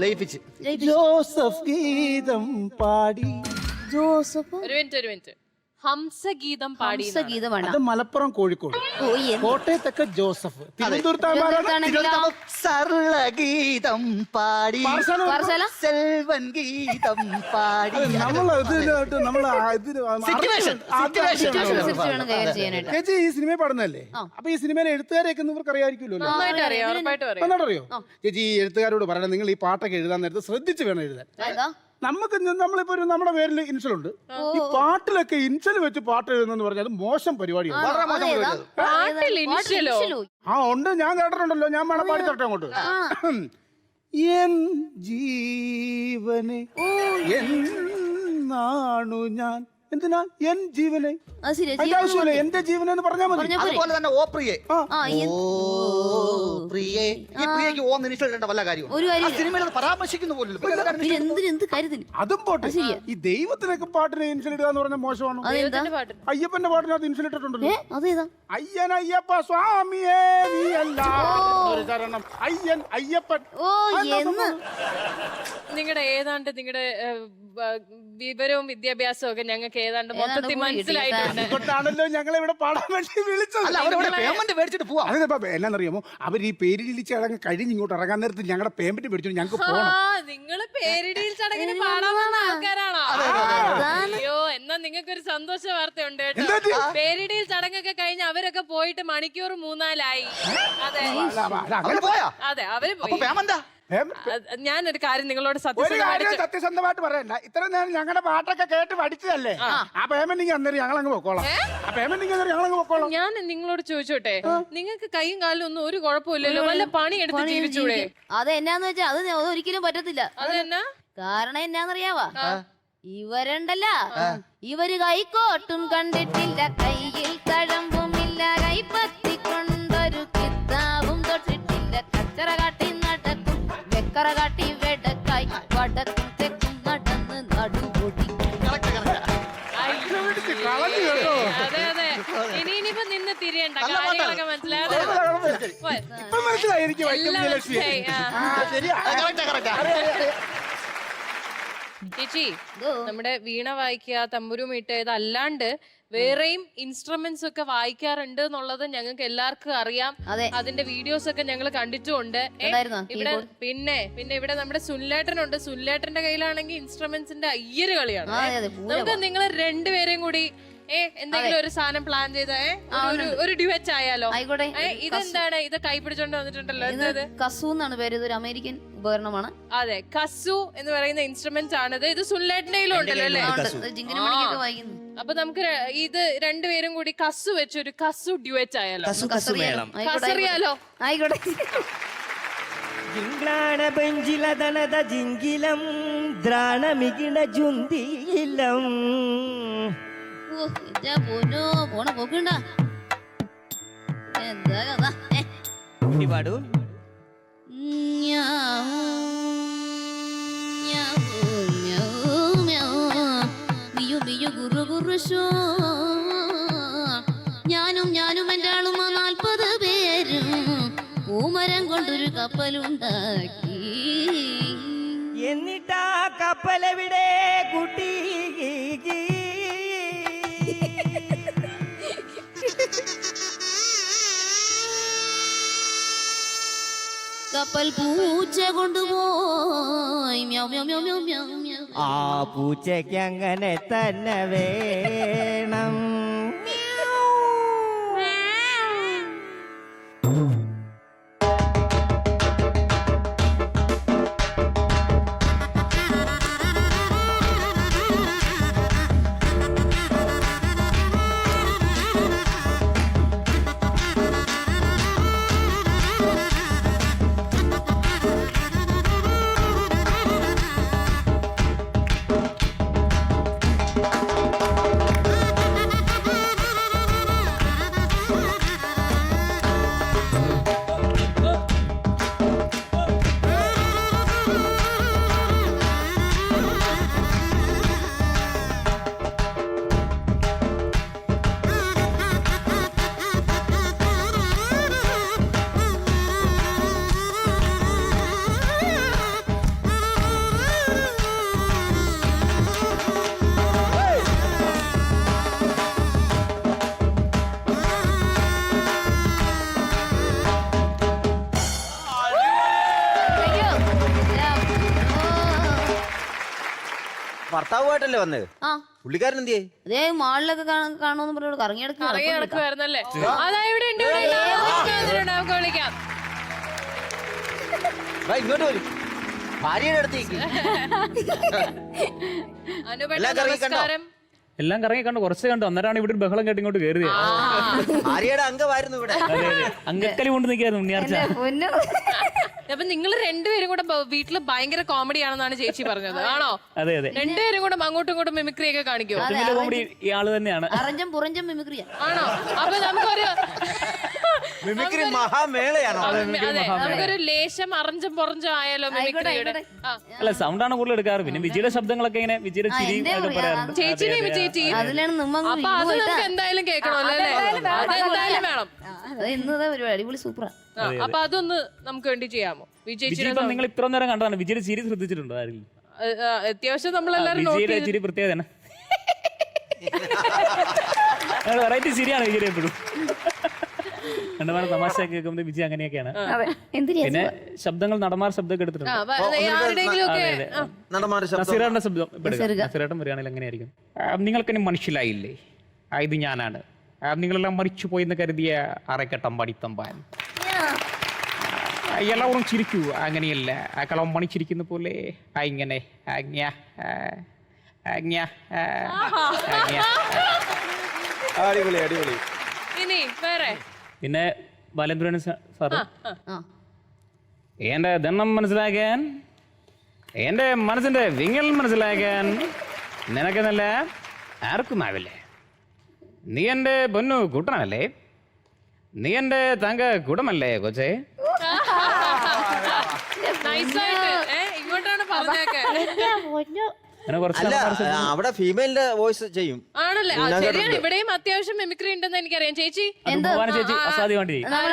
ലയിപ്പിച്ച് ജോസഫ് ഗീതം പാടി. ജോസഫ് ഒരു മിനിറ്റ് ഹംസഗീതം പാടി. ഗീതമാണ്. അത് മലപ്പുറം കോഴിക്കോട്. കോട്ടയത്തൊക്കെ ജോസഫ്. തിരുവനന്തപുരത്ത് സർലഗീതം പാടി, സെൽവൻ ഗീതം പാടി. ചേച്ചി ഈ സിനിമ പാടുന്നതല്ലേ? അപ്പൊ ഈ സിനിമയിലെ എഴുത്തുകാരെയൊക്കെ നിങ്ങൾക്ക് അറിയാമായിരിക്കുമല്ലോ. നന്നായിട്ടറിയോ? ചേച്ചി ഈ എഴുത്തുകാരോട് പറയണം, നിങ്ങൾ ഈ പാട്ടൊക്കെ എഴുതാൻ നേരത്തെ ശ്രദ്ധിച്ച് വേണം എഴുതാൻ. നമ്മളിപ്പോ നമ്മുടെ പേരിൽ ഇൻഷലുണ്ട്. ഈ പാട്ടിലൊക്കെ ഇൻഷൽ വെച്ച് പാട്ട് എഴുതുന്നെന്ന് പറഞ്ഞാൽ അത് മോശം പരിപാടിയാണ്. ഉണ്ട്, ഞാൻ കേട്ടിട്ടുണ്ടല്ലോ. ഞാൻ വേണം പാടി തരട്ടെ അങ്ങോട്ട്. എൻ ജീവനെ എന്നാണു ഞാൻ. എന്തിനാ എൻ ജീവനെ? ആവശ്യമില്ല, എന്റെ ജീവനെ എന്ന് പറഞ്ഞാൽ മതി. അതുപോലെ തന്നെ ഓ പ്രിയേ, പ്രിയേ. ഈ പ്രിയക്ക് ഓ നിമിഷം വല്ല കാര്യം സിനിമയിൽ പരാമർശിക്കുന്ന പോലും. അതും പോട്ടെ, ഈ ദൈവത്തിനൊക്കെ പാട്ടിന് ഇൻഷൽ ഇടുക എന്ന് പറഞ്ഞാൽ മോശമാണ്. അയ്യപ്പന്റെ പാട്ടിനകത്ത് ഇൻഷൽ ഇട്ടിട്ടുണ്ടല്ലോ. അയ്യൻ അയ്യപ്പ സ്വാമിയേ നീ അല്ല ശരണം. അയ്യൻ അയ്യപ്പൻ. നിങ്ങളുടെ നിങ്ങളുടെ വിവരവും വിദ്യാഭ്യാസവും ഒക്കെ ഞങ്ങൾക്ക് ഏതാണ്ട് മൊത്തത്തിൽ മനസ്സിലായിട്ടുണ്ട്. അതുകൊണ്ടാണല്ലോ ഞങ്ങൾ ഇവിടെ പാടാൻ വേണ്ടി വിളിച്ചത്. എന്നാന്നറിയാമോ, അവർ ഈ പേരിടിയിൽ ചടങ്ങ് കഴിഞ്ഞ് ഇങ്ങോട്ട് ഇറങ്ങാൻ നേരത്ത് ഞങ്ങളുടെ പേയ്മെന്റ് മേടിച്ചു ഞങ്ങൾക്ക് പോകണം. നിങ്ങള് പേരിടിയിൽ ചടങ്ങിന് പാടാൻ വന്ന ആൾക്കാരാണോ? അയ്യോ, എന്നാ നിങ്ങൾക്ക് ഒരു സന്തോഷ വാർത്തയുണ്ട് കേട്ടോ. പേരിടിയിൽ ചടങ്ങൊക്കെ കഴിഞ്ഞ് അവരൊക്കെ പോയിട്ട് മണിക്കൂർ 3-4 അതെ അതെ, അവര് പോയി. ഞാനൊരു കാര്യം നിങ്ങളോട് സത്യസന്ധമായിട്ട് പറയണ്ട. ഇത്ര നേരം ഞങ്ങളുടെ പാട്ടൊക്കെ കേട്ട് പഠിച്ചതല്ലേ? ആ പേയ്മെന്റ് അന്നേരം ഞങ്ങളങ്ങ് പൊക്കോളാം. ഞാൻ നിങ്ങളോട് ചോദിച്ചോട്ടെ, നിങ്ങൾക്ക് കൈയും കാലിലും ഒന്നും ഒരു കുഴപ്പമില്ലല്ലോ, വല്ല പണി എടുത്ത് ജീവിച്ചൂടെ? അത് എന്നാന്ന് വെച്ചാ അത് ഒരിക്കലും പറ്റത്തില്ല. അതെന്നാ കാരണം എന്നാന്നറിയാവാ, ഇവരുണ്ടല്ല, ഇവര് കൈക്കോട്ടും കണ്ടിട്ടില്ല, കയ്യിൽ കഴമ്പുമില്ല, കൈപ്പത്തിക്കൊണ്ടൊരു കിത്താവും തൊട്ടിട്ടില്ല, കച്ചറ കാട്ടി നടക്കും, വെക്കറ കാട്ടി വെടക്കായി, വടക്കും തെക്കും നടന്ന് നടുപൊടി. അതെ അതെ, ഇനിയിപ്പോ നിന്ന് തിരിയണ്ട, കാര്യങ്ങളൊക്കെ മനസ്സിലായത്. ചേച്ചി, നമ്മുടെ വീണ വായിക്കുക, തമ്പുരു മീട്ട് ഇതല്ലാണ്ട് വേറെയും ഇൻസ്ട്രുമെന്റ്സ് ഒക്കെ വായിക്കാറുണ്ട് എന്നുള്ളത് ഞങ്ങൾക്ക് എല്ലാവർക്കും അറിയാം. അതിന്റെ വീഡിയോസ് ഒക്കെ ഞങ്ങൾ കണ്ടിട്ടുമുണ്ട്. ഇവിടെ പിന്നെ ഇവിടെ നമ്മുടെ സുനിലേട്ടനുണ്ട്. സുനിലേട്ടന്റെ കയ്യിലാണെങ്കിൽ ഇൻസ്ട്രുമെന്റ്സിന്റെ അയ്യര് കളിയാണ്. നമുക്ക് നിങ്ങൾ രണ്ടുപേരെയും കൂടി എന്തെങ്കിലും ഒരു സാധനം പ്ലാൻ ചെയ്ത ഒരു ഡ്യുവറ്റ് ആയാലോ? ആയിക്കോട്ടെ. ഇതെന്താണ്? ഇത് കൈ പിടിച്ചോണ്ട് വന്നിട്ടുണ്ടല്ലോ. ഇത് കസു എന്നാണ് പേര്. ഇതൊരു അമേരിക്കൻ ഉപകരണമാണ്. അതെ, കസു എന്ന് പറയുന്ന ഇൻസ്ട്രുമെന്റ് ആണിത്. ഇത് സുല്ലേട്ടന്റെ ഉണ്ടല്ലോ അല്ലേ? ജിങ്കിന് മണിക്കൊക്കെ വായിക്കുന്നു. അപ്പൊ നമുക്ക് ഇത് രണ്ടുപേരും കൂടി കസു വെച്ചൊരു കസു ഡ്യുവറ്റ് ആയാലോ? കസറിയാലോ? ആയിക്കോട്ടെ. ജിങ്ക്ലാണ ബെഞ്ചില ദനദ ജിങ്കിലം ദ്രാണമികിണ ജുന്തിയിലം. പോനോ പോണ പോക്കണ്ട. എന്താ കഥ? പാടൂ. ഞാനും എൻ്റെ ആളും 40 പേരും പൂമരം കൊണ്ടൊരു കപ്പലുണ്ടാക്കി. എന്നിട്ടാ കപ്പലെവിടെ കുട്ടി? കപ്പൽ പൂച്ച കൊണ്ടുപോയി. മ്യാവ് മ്യാവ് മ്യാവ് മ്യാവ് മ്യാവ് മ്യാവ്. ആ പൂച്ചയ്ക്ക് അങ്ങനെ തന്നെ വേണം. ഭർത്താവുമായിട്ടല്ലേ വന്നത്? ആ, പുള്ളിക്കാരൻ എന്തിയേ? അതേ മാളിലൊക്കെ കാണുമെന്ന് പറഞ്ഞു കറങ്ങി നടക്കുവായിരുന്നല്ലേ? അതാ ഇവിടെ ഉണ്ട്, ഇവിടെ ഉണ്ട്. നമുക്ക് വിളിക്കാം. ഇങ്ങോട്ട് വരും. ഭാര്യയുടെ അടുത്തേക്ക്. അനുപേട്ട നമസ്കാരം. എല്ലാം കറങ്ങി കണ്ടു, കുറച്ച് കണ്ടു. അന്നേരമാണ് ഇവിടെ ഒരു ബഹളം കേട്ട് ഇങ്ങോട്ട് കയറിയത്. ഭാര്യയുടെ അംഗമായിരുന്നു ഇവിടെ. അങ്കക്കലി കൊണ്ട് നിൽക്കായിരുന്നു ഉണ്ണിയാർച്ച. അപ്പൊ നിങ്ങൾ രണ്ടുപേരും കൂടെ വീട്ടില് ഭയങ്കര കോമഡി ആണെന്നാണ് ചേച്ചി പറഞ്ഞത്, ആണോ? അതെ അതെ. രണ്ടുപേരും കൂടെ അങ്ങോട്ടും ഇങ്ങോട്ടും മിമിക്രി ഒക്കെ കാണിക്കുമോ? കോമഡി ഇയാള് തന്നെയാണ്. അറഞ്ചം പുറഞ്ചം മിമിക്രിയ. ആണോ? അപ്പൊ നമുക്കൊരു മിമിക്രി മഹാമേളയാണോ? അതെ, നമുക്കൊരു ലേശം അറഞ്ചം പുറഞ്ചം ആയാലോ മിമിക്രിയുടെ? അല്ല, സൗണ്ടാണ് കൂടുതൽ എടുക്കാറ്. പിന്നെ വിജയുടെ ശബ്ദങ്ങളൊക്കെ ഇങ്ങനെ വിജയുടെ ചിരി ഒക്കെ പറയാറുണ്ട്. ചേച്ചിനെ ചേച്ചി അപ്പൊ അത് നമുക്ക് എന്തായാലും കേൾക്കണമല്ലോ അല്ലേ? അതെന്തായാലും വേണം. എന്നതാ പരിപാടി, അടിപൊളി സൂപ്പറാ. അപ്പൊ അതൊന്ന് നമുക്ക് വേണ്ടി ചെയ്യാമോ? വിജയ് നിങ്ങൾ ഇത്ര നേരം കണ്ടതാണ്. വിജയുടെ ചിരി ശ്രദ്ധിച്ചിട്ടുണ്ടോ ആരെങ്കിലും? അത്യാവശ്യം നമ്മളെല്ലാരും വിജയുടെ ചിരി പ്രത്യേകത വെറൈറ്റി ചിരിയാണ് വിജയുടെ എപ്പോഴും. കണ്ടമാന തമാശ കേൾക്കുമ്പോൾ വിജയ് അങ്ങനെയൊക്കെയാണ്. പിന്നെ ശബ്ദങ്ങൾ നടന്മാർ ശബ്ദമൊക്കെ എടുത്തിട്ടുണ്ട്. നസീറേട്ടന്റെ ശബ്ദം നസീറേട്ടൻ വരികയാണെങ്കിൽ എങ്ങനെയായിരിക്കും? നിങ്ങൾക്കെന്നെ മനസ്സിലായില്ലേ? ഇത് ഞാനാണ്. നിങ്ങളെല്ലാം മരിച്ചു പോയെന്ന് കരുതിയ അറക്കട്ടം പടിത്തമ്പാൻ. എല്ലാവരും ചിരിക്കൂ. അങ്ങനെയല്ല, ആ കളം മണിച്ചിരിക്കുന്ന പോലെ ഇങ്ങനെ. അടിപൊളി അടിപൊളി. പിന്നെ ബാലേന്ദ്രൻ സാറ് എന്റെ ദണ്ണം മനസ്സിലാക്കാൻ, എന്റെ മനസ്സിന്റെ വിങ്ങൽ മനസ്സിലാക്കാൻ നിനക്കെന്നല്ല ആർക്കും ആവില്ലേ. നീ എന്റെ പൊന്നു കൂട്ടണമല്ലേ? നീ എന്റെ തങ്ക കൂടമല്ലേ കൊച്ചേ? ഇങ്ങോട്ടാണ് പറഞ്ഞേക്കെ. അവിടെ ഫീമെയിലിന്റെ വോയിസ് ചെയ്യും ആണല്ലേ? ശരിയാണ്, ഇവിടെയും അത്യാവശ്യം മിമിക്രി ഉണ്ടെന്ന് എനിക്കറിയാം. ചേച്ചി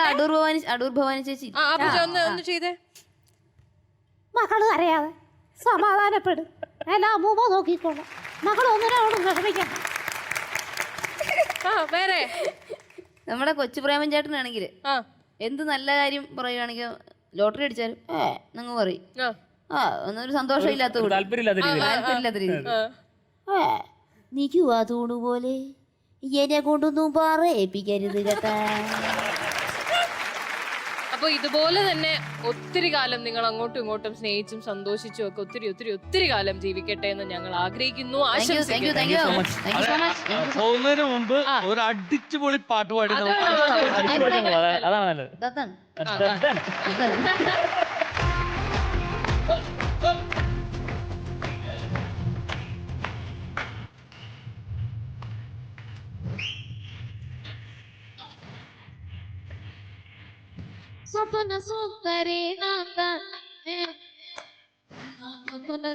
അടൂർ ഭവാനി ചേച്ചി ഒന്ന് ചെയ്തേ. മക്കള് അറിയാതെ സമാധാനപ്പെടും, എല്ലാം അമ്മൂമ്മ നോക്കിക്കോളാം. മക്കൾ ഒന്നിനോടും വിഷമിക്കാം. വേറെ നമ്മുടെ കൊച്ചു പ്രേമൻ ചേട്ടനാണെങ്കിൽ എന്ത് നല്ല കാര്യം പറയുകയാണെങ്കിൽ ലോട്ടറി അടിച്ചാലും നിങ്ങൾ പറയും. ഒന്നൊരു സന്തോഷമില്ലാത്ത നിൽക്കുവാ തൂണുപോലെ എന്നെ കൊണ്ടൊന്നും പറയിപ്പിക്കരുത് കേട്ടാ. അപ്പൊ ഇതുപോലെ തന്നെ ഒത്തിരി കാലം നിങ്ങൾ അങ്ങോട്ടും ഇങ്ങോട്ടും സ്നേഹിച്ചും സന്തോഷിച്ചും ഒക്കെ ഒത്തിരി ഒത്തിരി ഒത്തിരി കാലം ജീവിക്കട്ടെ എന്ന് ഞങ്ങൾ ആഗ്രഹിക്കുന്നു, ആശംസിക്കുന്നു. Thank you so much. പോകുന്നതിന് മുമ്പ് ഒരു അടിച്ചുപൊളി പാട്ട് പാടി അതാണ് നല്ലത്. അതാണ്. Sapana sundari nanda, sapana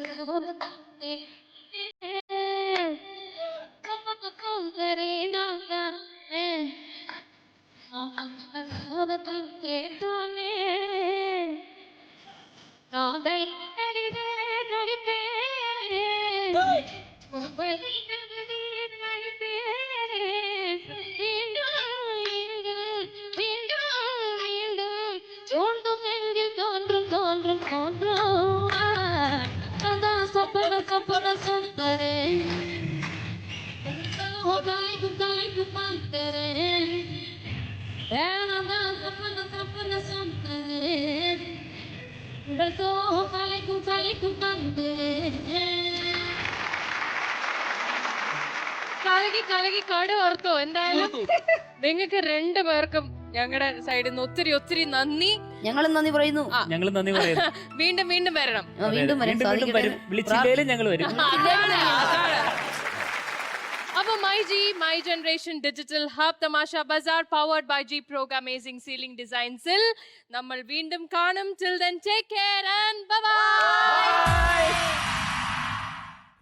sundari nanda, sapana sundari. കലകി കലകി കട ഓർത്തോ. എന്തായാലും നിങ്ങൾക്ക് രണ്ടുപേർക്കും ഞങ്ങളുടെ സൈഡിൽ നിന്ന് ഒത്തിരി ഒത്തിരി നന്ദി. ഞങ്ങളും നന്ദി പറയുന്നു. ഞങ്ങൾ നന്ദി പറയുന്നു. വീണ്ടും വീണ്ടും വരണം. വീണ്ടും വരാൻ സാധിക്കട്ടെ. വിളിച്ചില്ലേലും ഞങ്ങൾ വരും. അപ്പൊ മൈ ജനറേഷൻ ഡിജിറ്റൽ ഹബ് തമാശ ബസാർ powered by G prog amazing ceiling ഡിസൈൻസിൽ നമ്മൾ വീണ്ടും കാണും. Till then take care and bye by.